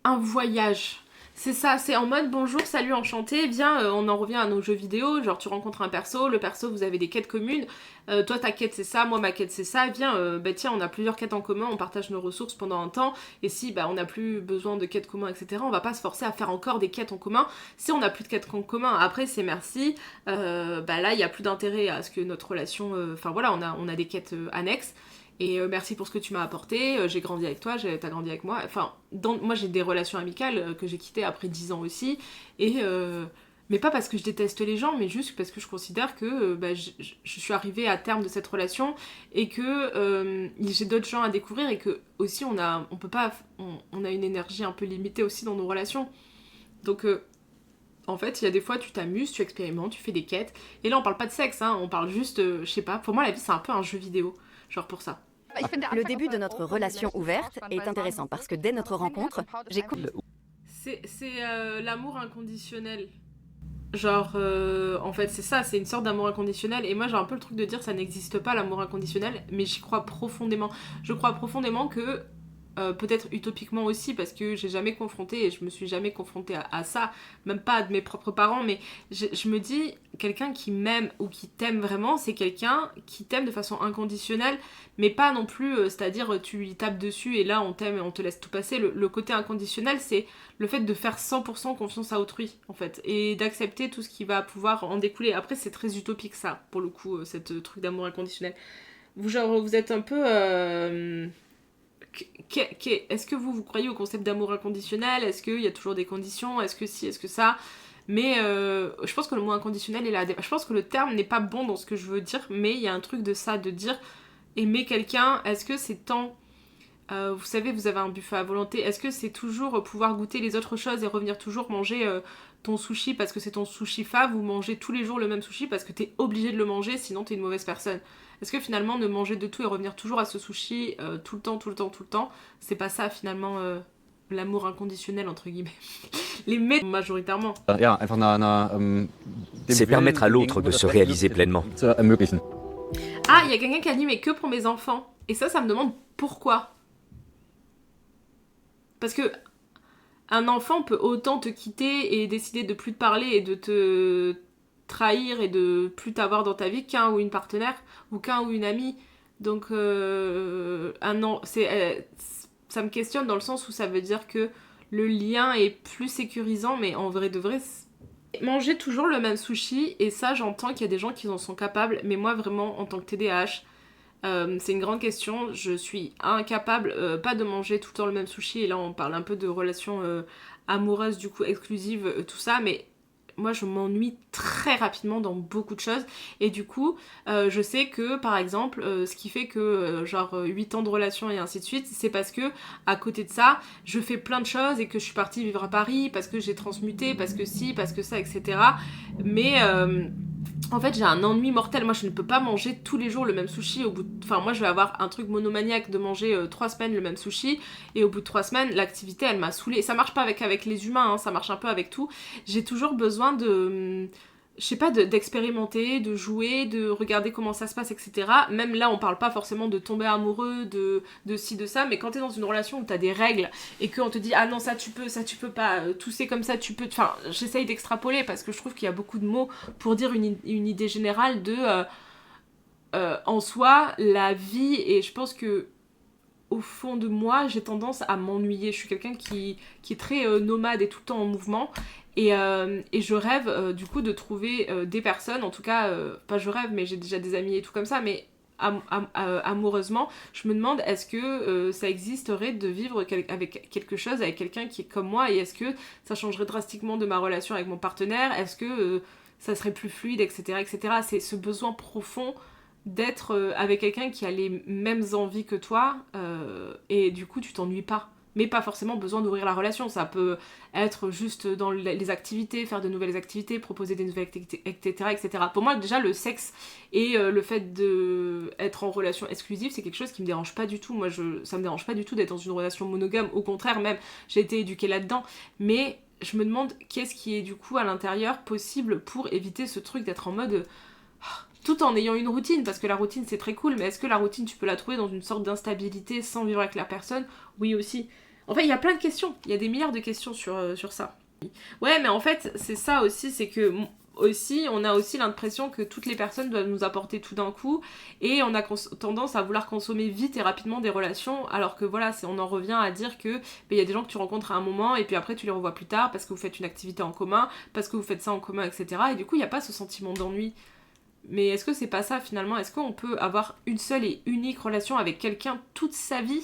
un voyage. C'est ça, c'est en mode bonjour, salut, enchanté, viens, on en revient à nos jeux vidéo, genre tu rencontres un perso, le perso vous avez des quêtes communes, toi ta quête c'est ça, moi ma quête c'est ça, viens, bah tiens on a plusieurs quêtes en commun, on partage nos ressources pendant un temps, et si bah on n'a plus besoin de quêtes communes, etc., on va pas se forcer à faire encore des quêtes en commun. Si on n'a plus de quêtes en commun, après c'est merci, bah là il y a plus d'intérêt à ce que notre relation, enfin voilà, on a des quêtes annexes. Et merci pour ce que tu m'as apporté, j'ai grandi avec toi, t'as grandi avec moi. Enfin, moi j'ai des relations amicales que j'ai quittées après 10 ans aussi. Et mais pas parce que je déteste les gens, mais juste parce que je considère que je suis arrivée à terme de cette relation et que j'ai d'autres gens à découvrir, et que aussi on a une énergie un peu limitée aussi dans nos relations. Donc en fait, il y a des fois tu t'amuses, tu expérimentes, tu fais des quêtes. Et là on parle pas de sexe, hein, on parle juste, je sais pas, pour moi la vie c'est un peu un jeu vidéo. Genre pour ça. Le début de notre relation ouverte est intéressant parce que dès notre rencontre, j'ai C'est l'amour inconditionnel. Genre, en fait, c'est ça, c'est une sorte d'amour inconditionnel. Et moi, j'ai un peu le truc de dire ça n'existe pas, l'amour inconditionnel, mais j'y crois profondément. Je crois profondément que, peut-être utopiquement aussi, parce que j'ai jamais confronté, et je me suis jamais confrontée à ça, même pas de mes propres parents, mais je me dis, quelqu'un qui m'aime ou qui t'aime vraiment, c'est quelqu'un qui t'aime de façon inconditionnelle, mais pas non plus, c'est-à-dire tu lui tapes dessus et là on t'aime et on te laisse tout passer. Le côté inconditionnel, c'est le fait de faire 100% confiance à autrui, en fait, et d'accepter tout ce qui va pouvoir en découler. Après, c'est très utopique ça, pour le coup, cette truc d'amour inconditionnel. Vous êtes un peu... Est-ce que vous croyez au concept d'amour inconditionnel? Est-ce qu'il y a toujours des conditions? Est-ce que si? Est-ce que ça? Mais je pense que le mot inconditionnel est là. Je pense que le terme n'est pas bon dans ce que je veux dire, mais il y a un truc de ça, de dire aimer quelqu'un. Est-ce que c'est tant... vous savez, vous avez un buffet à volonté. Est-ce que c'est toujours pouvoir goûter les autres choses et revenir toujours manger ton sushi parce que c'est ton sushi fave, ou manger tous les jours le même sushi parce que t'es obligé de le manger sinon t'es une mauvaise personne? Est-ce que finalement ne manger de tout et revenir toujours à ce sushi tout le temps, c'est pas ça finalement l'amour inconditionnel entre guillemets? Les majoritairement. C'est permettre à l'autre de se réaliser pleinement. Ah, il y a quelqu'un qui a dit mais que pour mes enfants. Et ça me demande pourquoi. Parce que un enfant peut autant te quitter et décider de plus te parler et de te trahir et de plus t'avoir dans ta vie qu'un ou une partenaire ou qu'un ou une amie. Donc ça me questionne dans le sens où ça veut dire que le lien est plus sécurisant, mais en vrai de vrai, manger toujours le même sushi, et ça j'entends qu'il y a des gens qui en sont capables, mais moi vraiment en tant que TDAH, c'est une grande question. Je suis incapable, pas de manger tout le temps le même sushi, et là on parle un peu de relations amoureuses du coup exclusives, tout ça, mais moi je m'ennuie très rapidement dans beaucoup de choses, et du coup je sais que par exemple ce qui fait que genre 8 ans de relation et ainsi de suite, c'est parce que à côté de ça je fais plein de choses et que je suis partie vivre à Paris, parce que j'ai transmuté, parce que si, parce que ça, etc. Mais en fait, j'ai un ennui mortel. Moi, je ne peux pas manger tous les jours le même sushi. Enfin, moi, je vais avoir un truc monomaniaque de manger 3 semaines le même sushi. Et au bout de 3 semaines, l'activité, elle m'a saoulée. Et ça marche pas avec les humains, hein, ça marche un peu avec tout. J'ai toujours besoin de... Je sais pas, d'expérimenter, de jouer, de regarder comment ça se passe, etc. Même là, on parle pas forcément de tomber amoureux, de ci, de ça, mais quand t'es dans une relation où t'as des règles et qu'on te dit « Ah non, ça tu peux pas, tousser comme ça, tu peux... » Enfin, j'essaye d'extrapoler parce que je trouve qu'il y a beaucoup de mots pour dire une idée générale de... en soi, la vie, et je pense que au fond de moi, j'ai tendance à m'ennuyer. Je suis quelqu'un qui est très nomade et tout le temps en mouvement. Et je rêve du coup de trouver des personnes, en tout cas, pas je rêve, mais j'ai déjà des amis et tout comme ça, mais amoureusement, je me demande est-ce que ça existerait de vivre avec quelque chose, avec quelqu'un qui est comme moi, et est-ce que ça changerait drastiquement de ma relation avec mon partenaire, est-ce que ça serait plus fluide, etc., etc. C'est ce besoin profond d'être avec quelqu'un qui a les mêmes envies que toi, et du coup tu t'ennuies pas. Mais pas forcément besoin d'ouvrir la relation, ça peut être juste dans les activités, faire de nouvelles activités, proposer des nouvelles activités, etc., etc. Pour moi, déjà, le sexe et le fait d'être en relation exclusive, c'est quelque chose qui me dérange pas du tout. Moi, ça me dérange pas du tout d'être dans une relation monogame, au contraire, même, j'ai été éduquée là-dedans. Mais je me demande qu'est-ce qui est du coup à l'intérieur possible pour éviter ce truc d'être en mode... tout en ayant une routine, parce que la routine c'est très cool, mais est-ce que la routine tu peux la trouver dans une sorte d'instabilité sans vivre avec la personne? Oui aussi. En fait, il y a plein de questions, il y a des milliards de questions sur ça. Ouais, mais en fait, c'est ça aussi, c'est que aussi, on a aussi l'impression que toutes les personnes doivent nous apporter tout d'un coup, et on a tendance à vouloir consommer vite et rapidement des relations, alors que voilà, on en revient à dire que il y a des gens que tu rencontres à un moment, et puis après tu les revois plus tard, parce que vous faites une activité en commun, parce que vous faites ça en commun, etc. Et du coup, il n'y a pas ce sentiment d'ennui. Mais est-ce que c'est pas ça finalement? Est-ce qu'on peut avoir une seule et unique relation avec quelqu'un toute sa vie?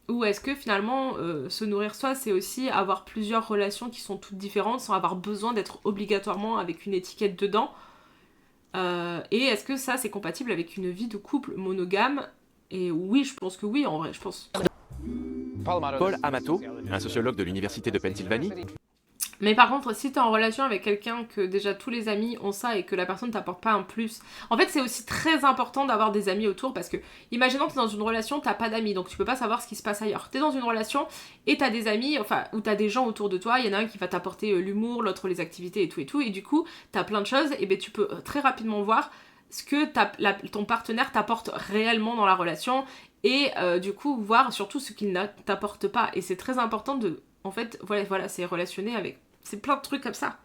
Ou est-ce que finalement se nourrir soi, c'est aussi avoir plusieurs relations qui sont toutes différentes sans avoir besoin d'être obligatoirement avec une étiquette dedans? Et est-ce que ça c'est compatible avec une vie de couple monogame? Et oui, je pense que oui, en vrai, je pense. Paul Amato, un sociologue de l'Université de Pennsylvanie. Mais par contre, si t'es en relation avec quelqu'un que déjà tous les amis ont ça et que la personne t'apporte pas un plus... En fait, c'est aussi très important d'avoir des amis autour parce que, imaginons que t'es dans une relation, t'as pas d'amis, donc tu peux pas savoir ce qui se passe ailleurs. T'es dans une relation et t'as des amis, enfin, ou t'as des gens autour de toi, il y en a un qui va t'apporter l'humour, l'autre les activités et tout, et du coup, t'as plein de choses, et ben tu peux très rapidement voir ce que ton partenaire t'apporte réellement dans la relation, et du coup, voir surtout ce qu'il ne t'apporte pas. Et c'est très important de... En fait, voilà, c'est relationner avec... C'est plein de trucs comme ça.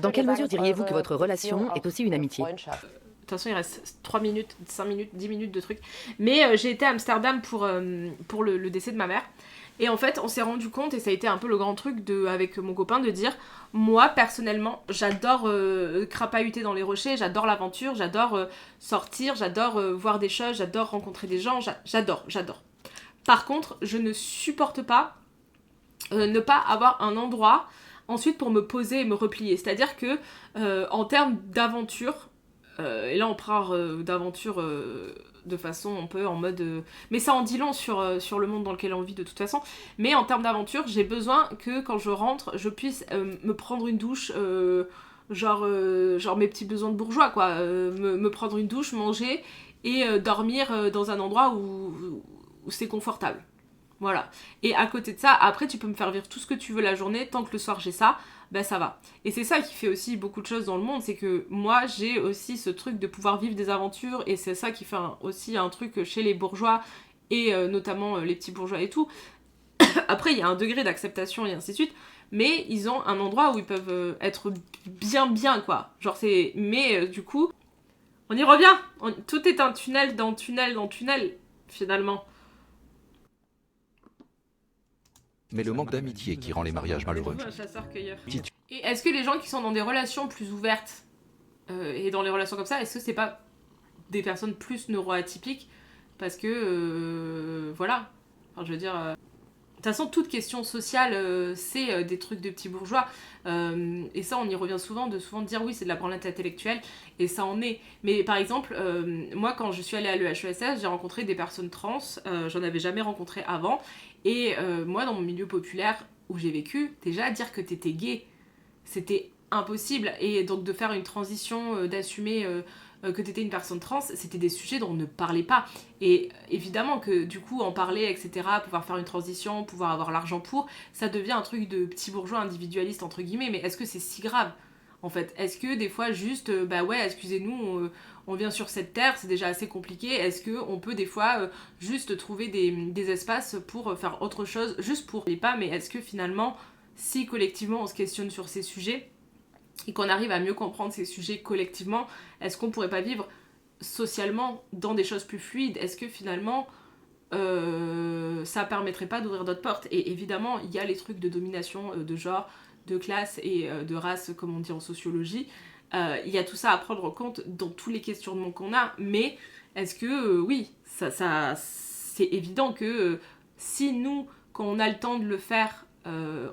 Dans quelle mesure diriez-vous que votre relation est aussi une amitié ? De toute façon, il reste 3 minutes, 5 minutes, 10 minutes de trucs. Mais j'ai été à Amsterdam pour le décès de ma mère. Et en fait, on s'est rendu compte, et ça a été un peu le grand truc avec mon copain, de dire, moi, personnellement, j'adore crapahuter dans les rochers, j'adore l'aventure, j'adore sortir, j'adore voir des choses, j'adore rencontrer des gens, j'adore. Par contre, je ne supporte pas ne pas avoir un endroit ensuite pour me poser et me replier. C'est-à-dire que en termes d'aventure, et là on parle d'aventure de façon un peu en mode... mais ça en dit long sur le monde dans lequel on vit de toute façon. Mais en termes d'aventure, j'ai besoin que quand je rentre, je puisse me prendre une douche... genre mes petits besoins de bourgeois, quoi. Me prendre une douche, manger et dormir dans un endroit où c'est confortable. Voilà. Et à côté de ça, après, tu peux me faire vivre tout ce que tu veux la journée, tant que le soir j'ai ça, ben ça va. Et c'est ça qui fait aussi beaucoup de choses dans le monde, c'est que moi, j'ai aussi ce truc de pouvoir vivre des aventures, et c'est ça qui fait aussi un truc chez les bourgeois, et notamment les petits bourgeois et tout. Après, il y a un degré d'acceptation et ainsi de suite, mais ils ont un endroit où ils peuvent être bien, quoi. Genre c'est... Mais du coup, on y revient. Tout est un tunnel dans tunnel, finalement. Mais le manque d'amitié qui rend les mariages malheureux. Et est-ce que les gens qui sont dans des relations plus ouvertes et dans les relations comme ça, est-ce que c'est pas des personnes plus neuroatypiques parce que voilà, enfin, je veux dire de toute façon toute question sociale c'est des trucs de petits bourgeois et ça on y revient souvent de dire oui c'est de la branlette intellectuelle et ça en est, mais par exemple moi quand je suis allée à l'EHESS j'ai rencontré des personnes trans, j'en avais jamais rencontré avant. Et moi, dans mon milieu populaire où j'ai vécu, déjà, dire que t'étais gay, c'était impossible. Et donc, de faire une transition, d'assumer que t'étais une personne trans, c'était des sujets dont on ne parlait pas. Et évidemment que, du coup, en parler, etc., pouvoir faire une transition, pouvoir avoir l'argent pour, ça devient un truc de petit bourgeois individualiste, entre guillemets. Mais est-ce que c'est si grave ? En fait, est-ce que des fois juste, bah ouais, excusez-nous, on vient sur cette terre, c'est déjà assez compliqué, est-ce qu'on peut des fois juste trouver des espaces pour faire autre chose, juste pour les pas, mais est-ce que finalement, si collectivement on se questionne sur ces sujets, et qu'on arrive à mieux comprendre ces sujets collectivement, est-ce qu'on pourrait pas vivre socialement dans des choses plus fluides ? Est-ce que finalement, ça permettrait pas d'ouvrir d'autres portes ? Et évidemment, il y a les trucs de domination de genre, de classe et de race, comme on dit en sociologie. Il y a tout ça à prendre en compte dans tous les questionnements qu'on a, mais est-ce que, oui, ça c'est évident que si nous, quand on a le temps de le faire,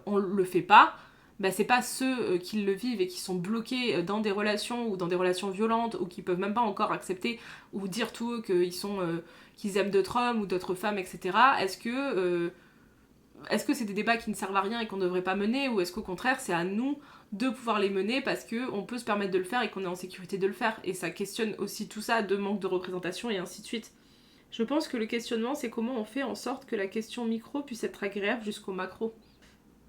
on le fait pas, bah c'est pas ceux qui le vivent et qui sont bloqués dans des relations ou dans des relations violentes ou qui peuvent même pas encore accepter ou dire tout haut qu'ils aiment d'autres hommes ou d'autres femmes, etc. Est-ce que c'est des débats qui ne servent à rien et qu'on ne devrait pas mener, ou est-ce qu'au contraire c'est à nous de pouvoir les mener parce qu'on peut se permettre de le faire et qu'on est en sécurité de le faire ? Et ça questionne aussi tout ça de manque de représentation et ainsi de suite. Je pense que le questionnement c'est comment on fait en sorte que la question micro puisse être agréable jusqu'au macro.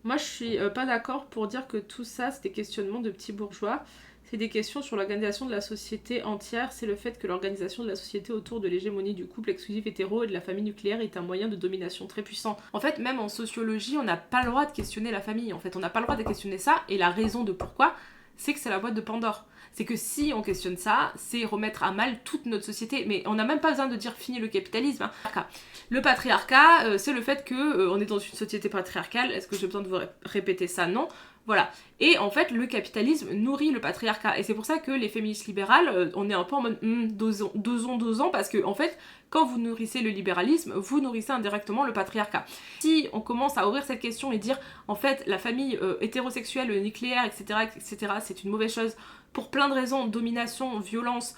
Moi je suis pas d'accord pour dire que tout ça c'est des questionnements de petits bourgeois. C'est des questions sur l'organisation de la société entière, c'est le fait que l'organisation de la société autour de l'hégémonie du couple exclusif hétéro et de la famille nucléaire est un moyen de domination très puissant. En fait, même en sociologie, on n'a pas le droit de questionner la famille, en fait, on n'a pas le droit de questionner ça, et la raison de pourquoi, c'est que c'est la boîte de Pandore. C'est que si on questionne ça, c'est remettre à mal toute notre société, mais on n'a même pas besoin de dire fini le capitalisme, hein. Le patriarcat, c'est le fait qu'on est dans une société patriarcale, est-ce que j'ai besoin de vous répéter ça ? Non. Voilà. Et en fait, le capitalisme nourrit le patriarcat. Et c'est pour ça que les féministes libérales, on est un peu en mode dosons, parce que en fait, quand vous nourrissez le libéralisme, vous nourrissez indirectement le patriarcat. Si on commence à ouvrir cette question et dire, en fait, la famille hétérosexuelle, nucléaire, etc., c'est une mauvaise chose, pour plein de raisons, domination, violence,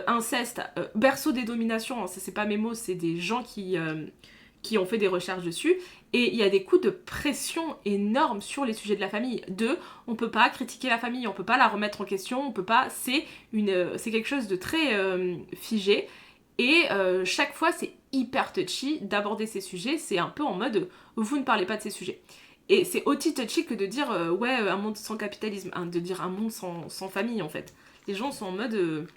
inceste, berceau des dominations, hein, c'est pas mes mots, c'est des gens qui qui ont fait des recherches dessus, et il y a des coups de pression énormes sur les sujets de la famille. On peut pas critiquer la famille, on peut pas la remettre en question, on peut pas... C'est quelque chose de très figé, et chaque fois c'est hyper touchy d'aborder ces sujets, c'est un peu en mode vous ne parlez pas de ces sujets. Et c'est aussi touchy que de dire ouais, un monde sans capitalisme, hein, de dire un monde sans famille en fait. Les gens sont en mode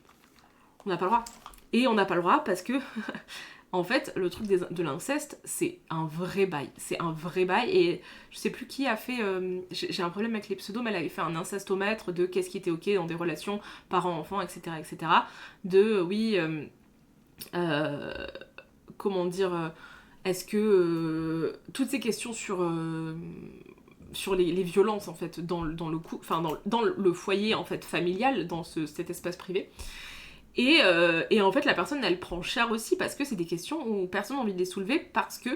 on n'a pas le droit. Et on n'a pas le droit parce que en fait le truc de l'inceste c'est un vrai bail. C'est un vrai bail, et je sais plus qui a fait j'ai un problème avec les pseudos, mais elle avait fait un incestomètre de qu'est-ce qui était ok dans des relations parents-enfants, etc. etc. De oui comment dire, est-ce que toutes ces questions sur les violences en fait dans le foyer en fait familial, dans cet espace privé, et en fait la personne elle prend cher aussi parce que c'est des questions où personne n'a envie de les soulever, parce que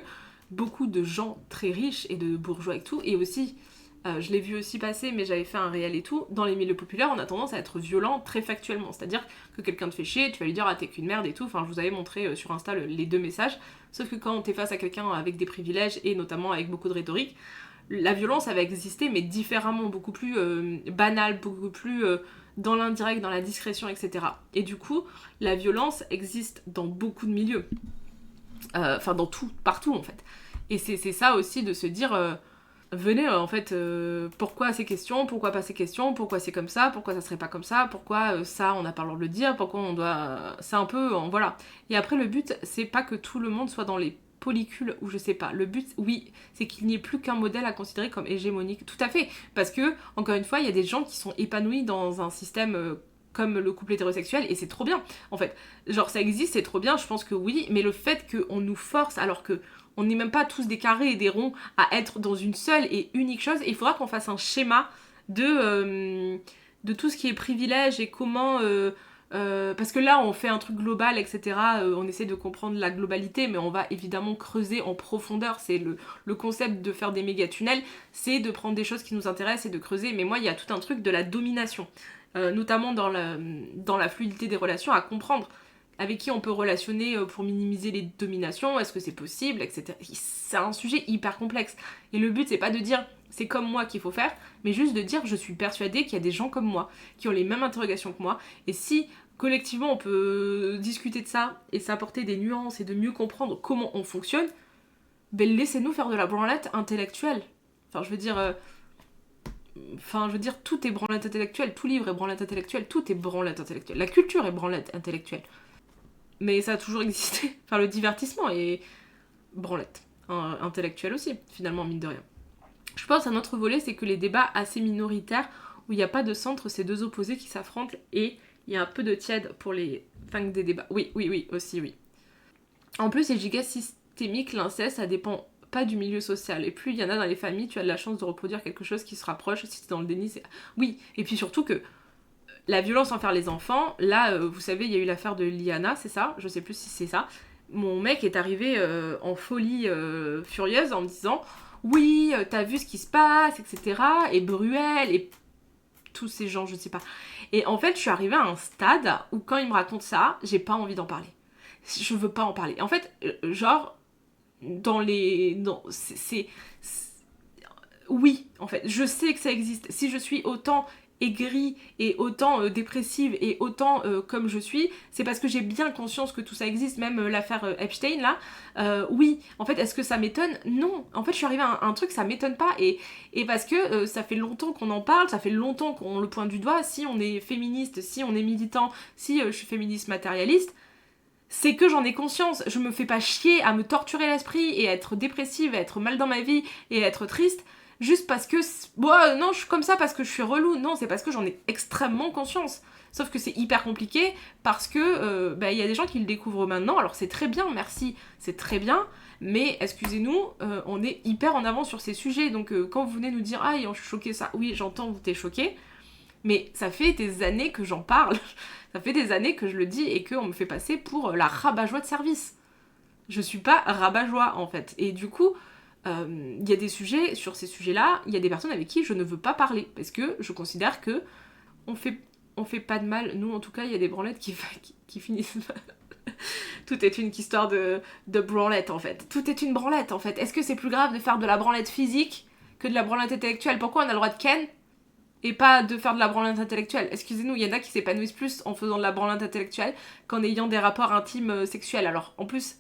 beaucoup de gens très riches et de bourgeois et tout, et aussi je l'ai vu aussi passer, mais j'avais fait un réel et tout, dans les milieux populaires, on a tendance à être violent très factuellement, c'est-à-dire que quelqu'un te fait chier, tu vas lui dire ah t'es qu'une merde et tout, enfin je vous avais montré sur Insta les 2 messages, sauf que quand t'es face à quelqu'un avec des privilèges, et notamment avec beaucoup de rhétorique, la violence elle va exister, mais différemment, beaucoup plus banale, beaucoup plus dans l'indirect, dans la discrétion, etc. Et du coup, la violence existe dans beaucoup de milieux, enfin dans tout, partout en fait. Et c'est ça aussi de se dire... venez en fait, pourquoi ces questions, pourquoi pas ces questions, pourquoi c'est comme ça, pourquoi ça serait pas comme ça, pourquoi ça on n'a pas le droit de le dire, pourquoi on doit... c'est un peu... voilà. Et après le but c'est pas que tout le monde soit dans les polycules ou je sais pas. Le but, oui, c'est qu'il n'y ait plus qu'un modèle à considérer comme hégémonique. Tout à fait. Parce que, encore une fois, il y a des gens qui sont épanouis dans un système... comme le couple hétérosexuel, et c'est trop bien, en fait. Genre, ça existe, c'est trop bien, je pense que oui, mais le fait qu'on nous force, alors que on n'est même pas tous des carrés et des ronds, à être dans une seule et unique chose, et il faudra qu'on fasse un schéma de tout ce qui est privilège et comment... parce que là, on fait un truc global, etc. On essaie de comprendre la globalité, mais on va évidemment creuser en profondeur. C'est le concept de faire des méga tunnels, c'est de prendre des choses qui nous intéressent et de creuser. Mais moi, il y a tout un truc de la domination. Notamment dans la fluidité des relations, à comprendre avec qui on peut relationner pour minimiser les dominations, est-ce que c'est possible, etc. C'est un sujet hyper complexe. Et le but, c'est pas de dire c'est comme moi qu'il faut faire, mais juste de dire je suis persuadée qu'il y a des gens comme moi, qui ont les mêmes interrogations que moi, et si collectivement on peut discuter de ça, et s'apporter des nuances, et de mieux comprendre comment on fonctionne, ben laissez-nous faire de la branlette intellectuelle. Enfin, je veux dire, tout est branlette intellectuelle, tout livre est branlette intellectuelle, tout est branlette intellectuelle. La culture est branlette intellectuelle. Mais ça a toujours existé. Enfin, le divertissement est branlette intellectuelle aussi, finalement, mine de rien. Je pense à un autre volet, c'est que les débats assez minoritaires, où il n'y a pas de centre, c'est deux opposés qui s'affrontent, et il y a un peu de tiède pour les fins des débats. Oui, aussi, oui. En plus, c'est giga systémique, l'inceste, ça dépend pas du milieu social. Et plus il y en a dans les familles, tu as de la chance de reproduire quelque chose qui se rapproche. Si t'es dans le déni, c'est... Oui, et puis surtout que la violence envers les enfants, là, vous savez, il y a eu l'affaire de Liana, c'est ça? Je sais plus si c'est ça. Mon mec est arrivé en folie furieuse en me disant « Oui, t'as vu ce qui se passe, etc. » Et Bruel, et tous ces gens, je sais pas. Et en fait, je suis arrivée à un stade où quand il me raconte ça, j'ai pas envie d'en parler. Je veux pas en parler. En fait, genre, oui, en fait, je sais que ça existe. Si je suis autant aigrie et autant dépressive et autant comme je suis, c'est parce que j'ai bien conscience que tout ça existe, même l'affaire Epstein là. Oui, en fait, est-ce que ça m'étonne? Non, en fait, je suis arrivée à un truc, ça m'étonne pas, et parce que ça fait longtemps qu'on en parle, ça fait longtemps qu'on le pointe du doigt. Si on est féministe, si on est militant, si je suis féministe matérialiste, c'est que j'en ai conscience. Je me fais pas chier à me torturer l'esprit et à être dépressive, à être mal dans ma vie et à être triste juste parce que... Bon, non, je suis comme ça parce que je suis relou. Non, c'est parce que j'en ai extrêmement conscience. Sauf que c'est hyper compliqué parce que y a des gens qui le découvrent maintenant. Alors c'est très bien, merci, c'est très bien. Mais excusez-nous, on est hyper en avance sur ces sujets. Donc quand vous venez nous dire « Ah, je suis choquée ça », oui, j'entends, vous t'es choquée. Mais ça fait des années que j'en parle. Ça fait des années que je le dis et qu'on me fait passer pour la rabat-joie de service. Je suis pas rabat-joie, en fait. Et du coup... y a des sujets, sur ces sujets-là, il y a des personnes avec qui je ne veux pas parler, parce que je considère que on fait pas de mal. Nous, en tout cas, il y a des branlettes qui finissent Tout est une histoire de branlette en fait. Tout est une branlette en fait. Est-ce que c'est plus grave de faire de la branlette physique que de la branlette intellectuelle? Pourquoi on a le droit de ken et pas de faire de la branlette intellectuelle? Excusez-nous, il y en a qui s'épanouissent plus en faisant de la branlette intellectuelle qu'en ayant des rapports intimes sexuels. Alors en plus,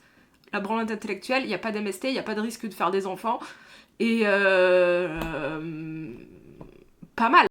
la branlette intellectuelle, il n'y a pas d'MST, il n'y a pas de risque de faire des enfants. Et pas mal.